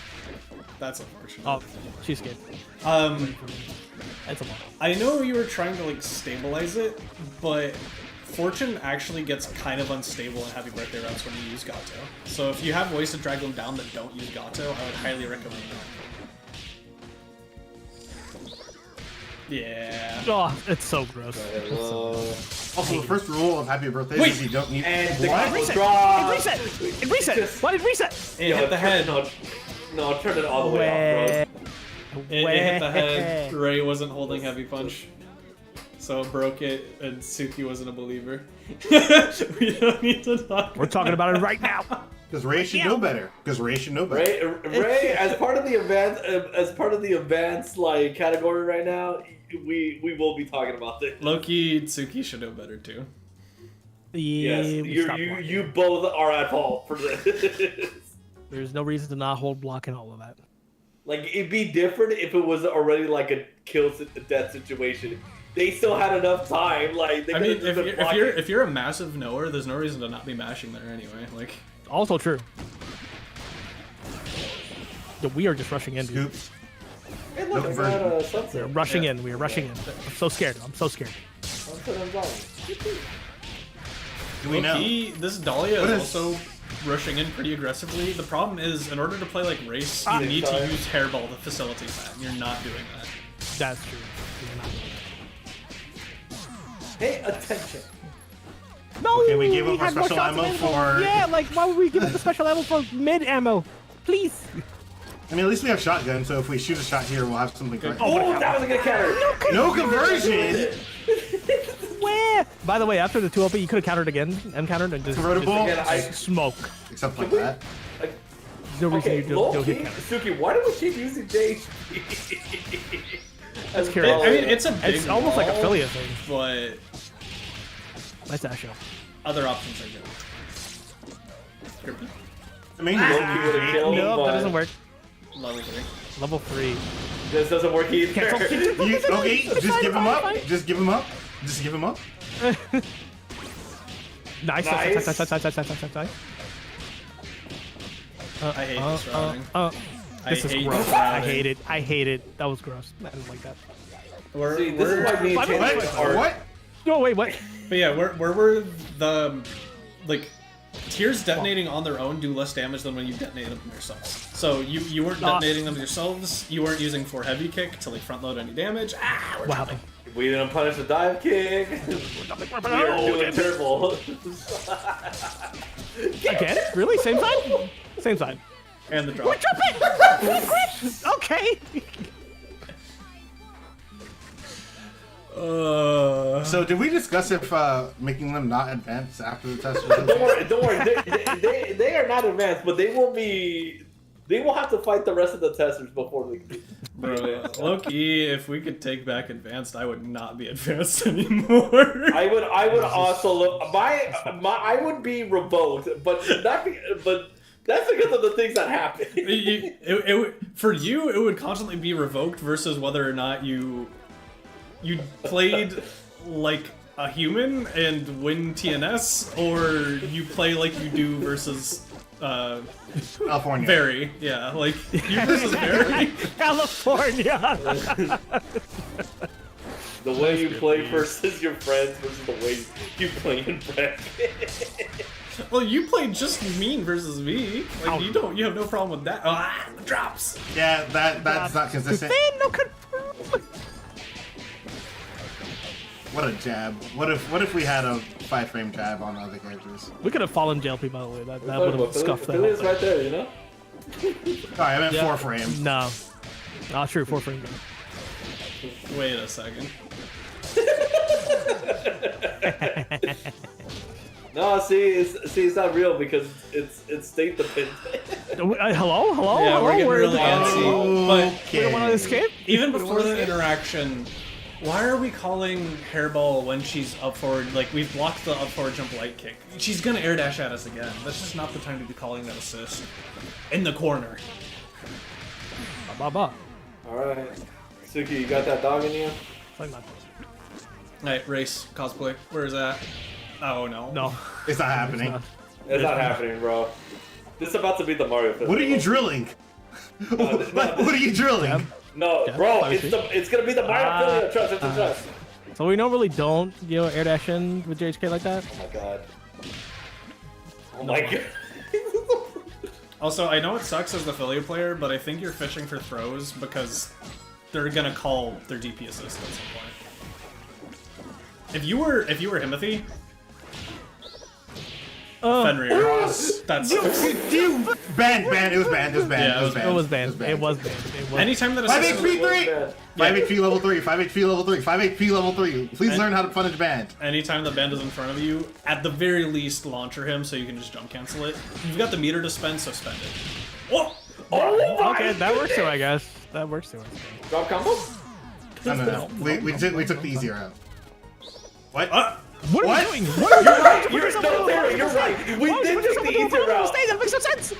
That's unfortunate. Oh, she's scared. That's a lot. I know you were trying to like stabilize it, but Fortune actually gets kind of unstable in Happy Birthday routes when you use Gato. So if you have ways to drag them down that don't use Gato, I would highly recommend that. Yeah. Oh, it's so gross. Also, the first rule of Happy Birthday Wait. is you don't need. And the What? combo Reset! drop. It reset! It reset! Why did it reset? It hit the head. No, turn it all the way off, It hit the head. Ray wasn't holding heavy punch. So it broke it, and Suki wasn't a believer. We don't need to talk. We're talking about it right now. Because Ray should know better. Because Ray should know better. Ray, as part of the advanced like category right now, we will be talking about this. Loki, Tsuki should know better too. Yeah, Yes, we stopped you blocking. both are at fault for this. There's no reason to not hold block and all of that. Like, it'd be different if it was already like a death situation. They still had enough time. Like, they I mean, could've just been blocking. if you're a massive knower, there's no reason to not be mashing there anyway. Like, Also true. Yo, we are just rushing in, dude. Scoops. Hey, look, I got a sunset. We're rushing Yeah. in. We are rushing in. I'm so scared. I'm so scared. Sunset on Zion. Do we know? low-key, this Dahlia What is is- also rushing in pretty aggressively. The problem is, in order to play like race, you need to sorry. use hairball to facilitate that. And you're not doing that. That's true. We're not doing Hey, attention. that. No, Okay, we gave up our had more special shots ammo available. for- Yeah, like why would we give up the special ammo for mid ammo? Please. I mean, at least we have shotgun, so if we shoot a shot here, we'll have something great. Oh, that was a good counter. No conversion! Where? By the way, after the 2 OP, you could have countered again and countered and just Convertible? Again, I- smoke. Except like that. Like, No reason okay, you don't low hit key, counter. Suki, why do we keep using JHP? That's I curious. mean, it's a big It's almost like wall, affiliate thing. but Nice dash show. other options are good. I mean, Low-key would've killed him, No, that but doesn't work. Level 3. Level 3. This doesn't work either. Cancel. okay, just give him up. Just give him up. Just give him up. Nice. Nice. Nice. I hate this routing. This is hate gross. this I routing. hate it. I hate it. That was gross. I didn't like that. We're, See, this is we're- why me and What? Taylor What? are. What? No, wait, what? But yeah, where were the like tiers detonating on their own do less damage than when you detonate them yourselves. So you weren't detonating them yourselves. You weren't using for heavy kick to like front load any damage. Ah, we're What jumping. happened? We didn't punish the dive kick. We are doing terrible. Again? Really? Same side? Same side. And the drop. Okay. So did we discuss if making them not advance after the test? Don't worry. They are not advanced, but they will be. They will have to fight the rest of the testers before they. Bro, low-key, if we could take back advanced, I would not be advanced anymore. I would also look. I would be revoked, but that's because of the things that happen. For you, it would constantly be revoked versus whether or not you played like a human and win TNS, or you play like you do versus California. Barry. Yeah, like you versus Barry. California. The way you play versus your friends versus the way you play in bracket. Well, you played just mean versus me. Like you have no problem with that. Ah, the drops. Yeah, that's not consistent. Man, no confirm. What a jab. What if we had a 5-frame jab on other characters? We could have fallen JLP, by the way. That would have scuffed that. Philly is right there, you know. Sorry, I meant Yeah. 4-frame. No. Not true. 4 frame. Wait a second. No, see, it's not real because it's state dependent. Hello? Yeah, Hello? we're getting Where is really it? antsy. But We don't want to escape? even before the interaction, why are we calling hairball when she's up forward? Like, we've blocked the up forward jump light kick. She's gonna air dash at us again. That's just not the time to be calling that assist. In the corner. Ba. Alright. Suki, you got that dog in you? Like that. Alright, race, cosplay. Where is that? Oh no. No. It's not happening. It's not happening, bro. This is about to be the Mario Festival. What are you drilling? What are you drilling? No, Yeah, bro, obviously. it's gonna be the Mario Festival. Trust, it's a trust. So we normally don't, air dash in with JHK like that? Oh my god. Oh my god. Also, I know it sucks as the Philly player, but I think you're fishing for throws because they're gonna call their DP assist at some point. If you were Himothy, Fenrir, that's Banned. It was banned. Yeah, It was banned. It was banned. anytime that 5 assist, HP 3! Bad. 5 HP level 3, 5 HP level 3, 5 HP level 3. Please learn how to punish banned. anytime the band is in front of you, at the very least launcher him so you can just jump cancel it. You've got the meter to spend, so spend it. Oh! Okay, that works too, I guess. That works too. Drop combo? No. We took the easier route. What? What are What? you doing? What are you You're right. doing? You're right. We did take the easier route. That makes no sense.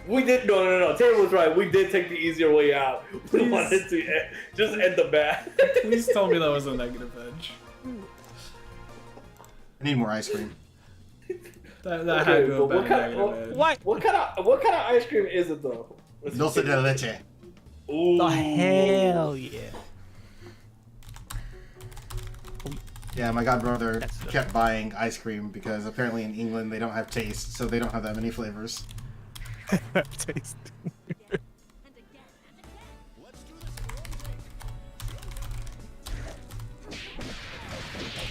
We did. No. Taylor was right. We did take the easier way out. We Please. wanted to just end the match. Please tell me that was a negative edge. I need more ice cream. That Okay, had to have but been what a kind- negative what- edge. What? What kind of ice cream is it though? Dulce de leche. Ooh. The hell yeah. Yeah, my godbrother That's the- kept buying ice cream because apparently in England they don't have taste, so they don't have that many flavors. Taste.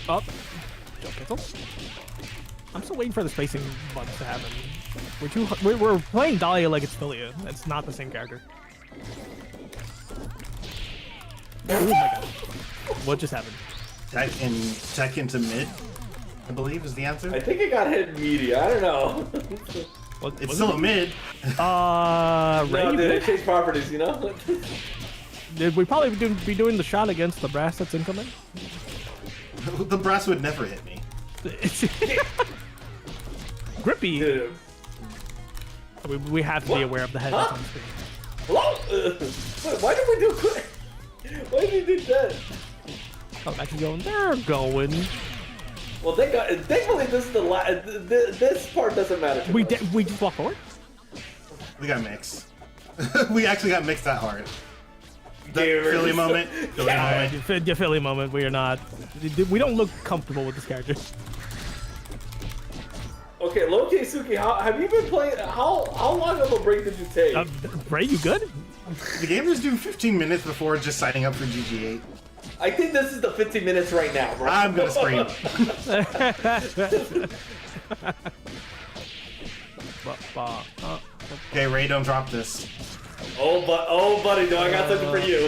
Oh, jump pickle. I'm still waiting for the spacing bugs to happen. We're playing Dahlia like it's Philia. It's not the same character. Oh my god. What just happened? Tech into mid, I believe is the answer. I think it got hit in media. I don't know. What, It's was still it? a mid. Ray, No, you did it good? change properties? You know. Did we probably be doing the shot against the brass that's incoming? The brass would never hit me. Grippy. Dude. We have to be aware of the head that's on the screen. Hello? Wait, why did we do quick? Why did we do that? Oh, actually going. They're going. Well, thankfully this is the this part doesn't matter. Too We much. we just walk forward. We got mixed. We actually got mixed that hard. The Dude, Philly so- moment. Philly Yeah. moment. The Philly moment. We are not. We don't look comfortable with this character. Okay, Loki Suki, have you been playing? How long of a break did you take? Ray, you good? The gamers do 15 minutes before just signing up for GG8. I think this is the 15 minutes right now, bro. I'm gonna scream. Okay, Ray, don't drop this. Oh, buddy, no, I got something for you.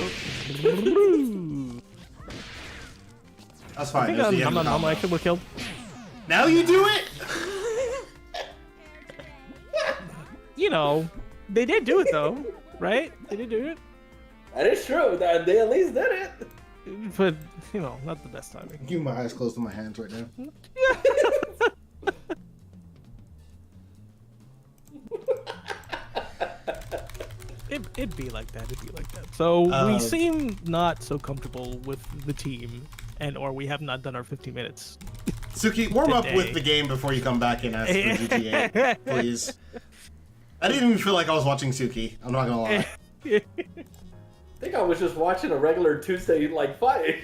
That's I fine. think That's the end I'm of the not. combo. I think we're killed. Now you do it. You know, they did do it though, right? They did do it, That is true. That they at least did it. but you know, not the best timing. Keep my eyes close to my hands right now. It'd be like that. It'd be like that. So we seem not so comfortable with the team, or we have not done our 15 minutes. Suki, warm up Today. with the game before you come back and ask for GTA, please. I didn't even feel like I was watching Suki. I'm not gonna lie. I think I was just watching a regular Tuesday like fight.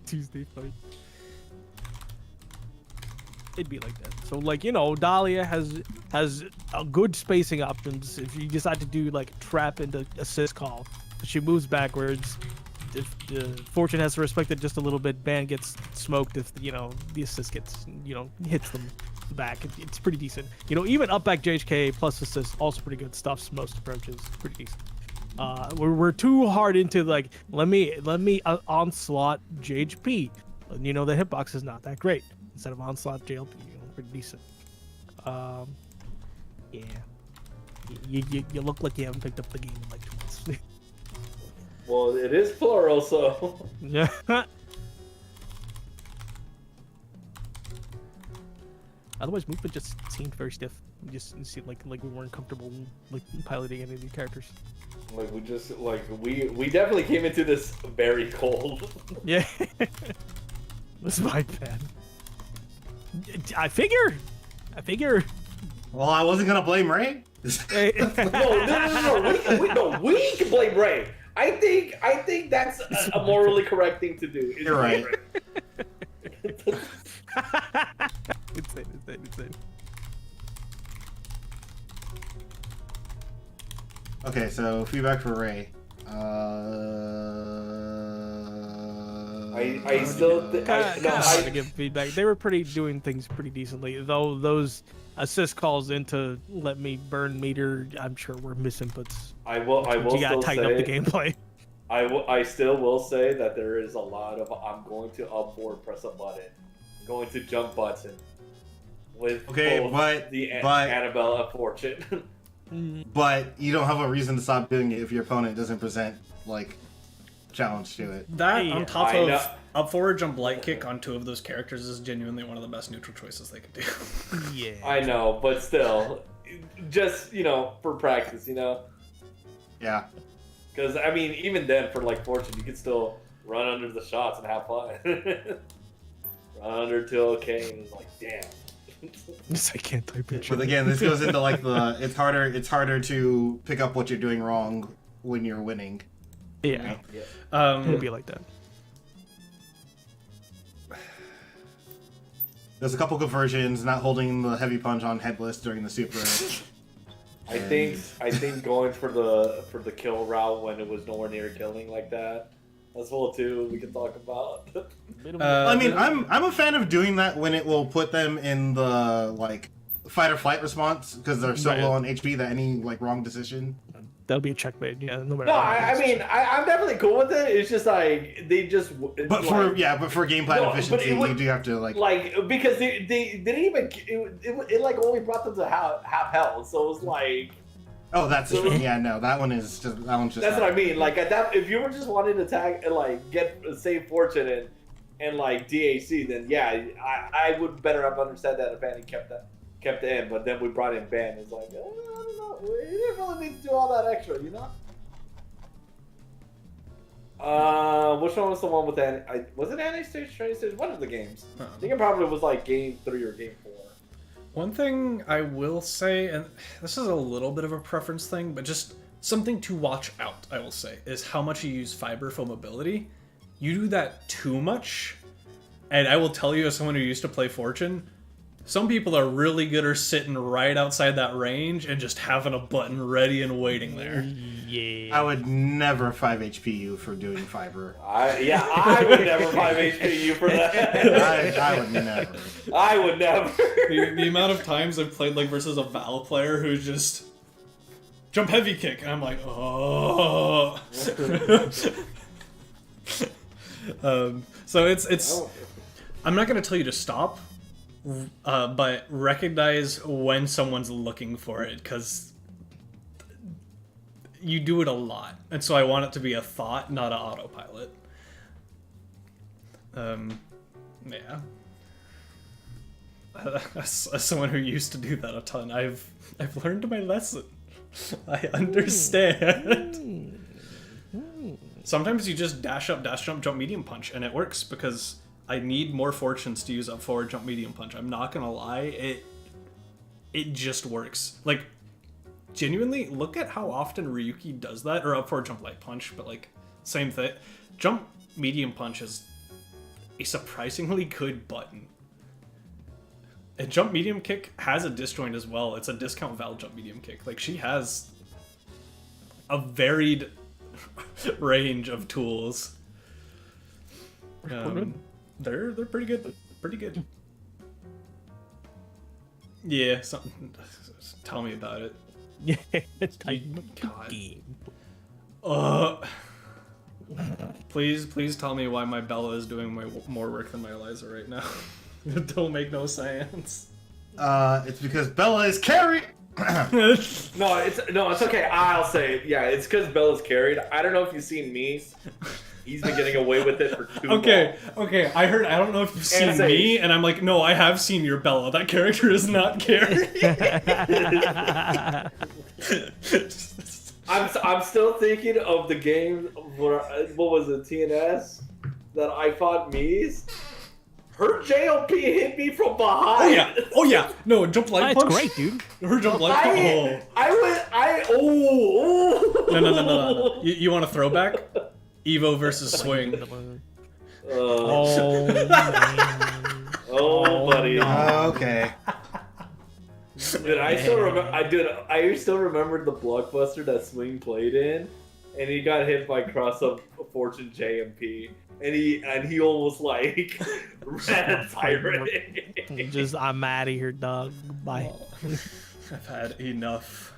Tuesday fight. It'd be like that. So like, you know, Dahlia has a good spacing options. If you decide to do like trap into assist call, she moves backwards. If Fortune has to respect it just a little bit, Ban gets smoked if the assist gets hits them back. It's pretty decent. You know, even up back JHK plus assist also pretty good stuff. Most approaches pretty decent. We're too hard into like let me onslaught JHP. You know, the hitbox is not that great. Instead of onslaught JLP, pretty decent. Yeah. You look like you haven't picked up the game in like 2 months. Well, it is plural, so. Yeah. Otherwise, movement just seemed very stiff. It just seemed like we weren't comfortable like piloting any of these characters. Like we definitely came into this very cold. Yeah. That's my bad. I figure. Well, I wasn't gonna blame Ray. No, we can blame Ray. I think that's a morally correct thing to do. is You're right. Insane. Okay, so feedback for Ray. I still Hard to give feedback. They were doing things pretty decently, though. Those assist calls into let me burn meter, I'm sure were misinputs. I will You gotta still tighten say up the gameplay. I still will say that there is a lot of I'm going to upboard press a button, going to jump button with Okay, both but Annabelle and Fortune. But you don't have a reason to stop doing it if your opponent doesn't present like challenge to it. That Yeah. on top I know. Up forward jump light kick on 2 of those characters is genuinely one of the best neutral choices they could do. Yeah. I know, but still, just for practice, Yeah. Because I mean, even then, for like Fortune, you could still run under the shots and have fun. Run under till okay, and it's like, damn. I can't type it. But again, this goes into like it's harder to pick up what you're doing wrong when you're winning. Yeah. Yeah. It'll be like that. There's a couple conversions, not holding the heavy punch on headless during the super. I think going for the kill route when it was nowhere near killing like that. That's full too. We can talk about. I mean, I'm a fan of doing that when it will put them in the like fight or flight response because they're so Right. low on HP that any like wrong decision. That'll be a checkmate. Yeah. No matter. No, what I happens. mean, I'm definitely cool with it. It's just like they just. But like, for game plan No, but efficiency, it would- you do have to like. because they didn't even it like only brought them to half health, so it was like. Oh, that's So- yeah. No, that one's just. That's what I mean. Like at that, if you were just wanting to tag and like get save Fortune and like DAC, then yeah, I would better have understood that if Annie kept it in. But then we brought in Ban. It's like I don't know, we didn't really need to do all that extra, Which one was the one with Annie? Was it Annie Stage, Training Stage? One of the games. I think it probably was like Game 3 or Game 4. One thing I will say, and this is a little bit of a preference thing, but just something to watch out, I will say, is how much you use fiber for mobility. You do that too much, and I will tell you as someone who used to play Fortune, some people are really good at sitting right outside that range and just having a button ready and waiting there. Yeah. I would never 5 HP you for doing fiber. I would never 5 HP you for that. I would never. I would never. The amount of times I've played like versus a Val player who's just jump heavy kick, and I'm like, oh. So it's. I'm not gonna tell you to stop, but recognize when someone's looking for it, because you do it a lot, and so I want it to be a thought, not an autopilot. Yeah. As someone who used to do that a ton, I've learned my lesson. I understand. Sometimes you just dash up, dash jump, jump medium punch, and it works because I need more fortunes to use up forward jump medium punch. I'm not gonna lie, it just works. Like, genuinely, look at how often Ryuki does that, or up forward jump light punch, but like, same thing. Jump medium punch is a surprisingly good button. And jump medium kick has a disjoint as well. It's a discount Val jump medium kick. Like, she has a varied range of tools. They're pretty good. Pretty good. Yeah, tell me about it. Yeah. It's type God. game. Please tell me why my Bella is doing more work than my Eliza right now. It don't make no sense. It's because Bella is carry. No, it's okay. I'll say it. Yeah, it's because Bella's carried. I don't know if you've seen me. He's been getting away with it for too long. Okay. I don't know if you've seen And me, and I'm like, no, I have seen your Bella. That character is not carried. I'm still thinking of the game where what was it, TNS, that I fought Mies. Her JLP hit me from behind. Oh yeah. No, jump light That's punch. great, dude. Her jump light punch. Oh. No. You want a throwback? Evo versus Swing. Oh, man. Buddy. Okay. Dude, I still remember. I still remember the blockbuster that Swing played in, and he got hit by cross up Fortune JMP, and he almost like ran a tirade. I'm out of here, dog. Bye. I've had enough.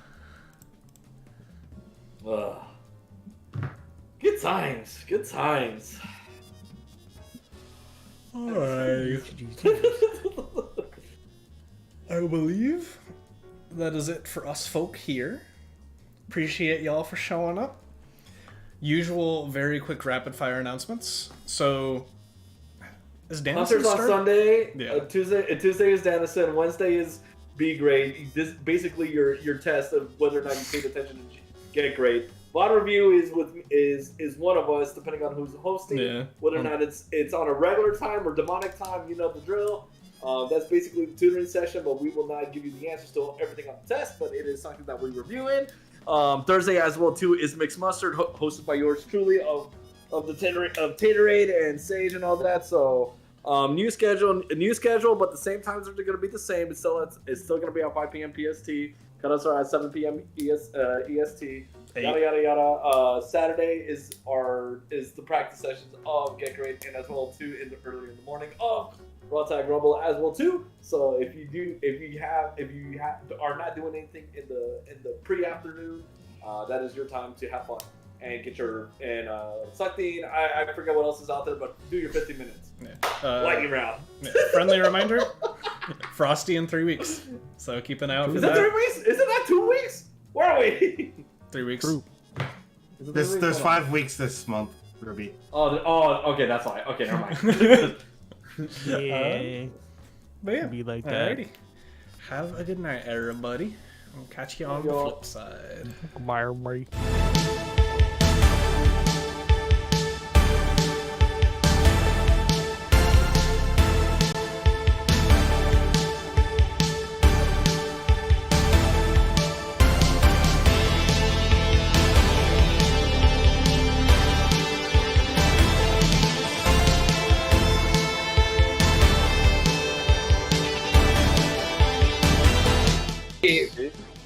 Good times. Good times. Alright. I believe that is it for us folk here. Appreciate y'all for showing up. Usual very quick rapid fire announcements. So Is Danielson Hunters on start? Sunday. Yeah. Tuesday is Dennison. Wednesday is B grade. This basically your test of whether or not you paid attention to Get Great. VOD review is one of us, depending on who's hosting. Yeah. Whether or not it's on a regular time or demonic time, you know the drill. That's basically the tutoring session, but we will not give you the answers to everything on the test, but it is something that we're reviewing. Thursday as well too is Mixed Mustard, hosted by yours truly of the Taterade and Sage and all that. So new schedule, but the same times are going to be the same. It's still going to be at 5 p.m. PST. Cutoffs are at 7 p.m. EST. Yada yada yada. Saturday is the practice sessions of Get Great, and as well too early in the morning of Raw Tag Rumble as well too. So if you are not doing anything in the pre-afternoon, that is your time to have fun and get your something. I forget what else is out there, but do your 50 minutes. Yeah. Lightning round. Yeah. Friendly reminder: Frosty in 3 weeks. So keep an eye out for Is that. that 3 weeks? Isn't that 2 weeks? Where are we? 3 weeks. True. There's 5 weeks this month, Ruby. Oh, okay, that's fine. Okay, never mind. Yeah. But yeah, Be like that. alrighty. Have a good night, everybody. I'll catch you on the flip side. Meyer, Murray.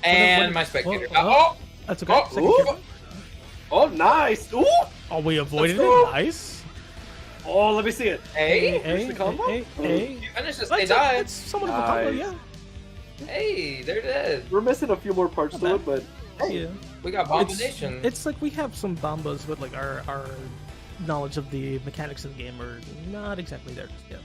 And my spectator. That's okay. Oh, Second ooh. kill. Oh, nice. Ooh. Oh, we avoided Let's go. it. Nice. Oh, let me see it. Hey, Hey, the combo? hey, hey. you finished this. That's, They died. that's somewhat of a combo, Nice. yeah. Hey, they're dead. We're missing a few more parts to it, but Yeah. We got Abomination. It's like we have some bombas, but like our knowledge of the mechanics of the game are not exactly there just yet.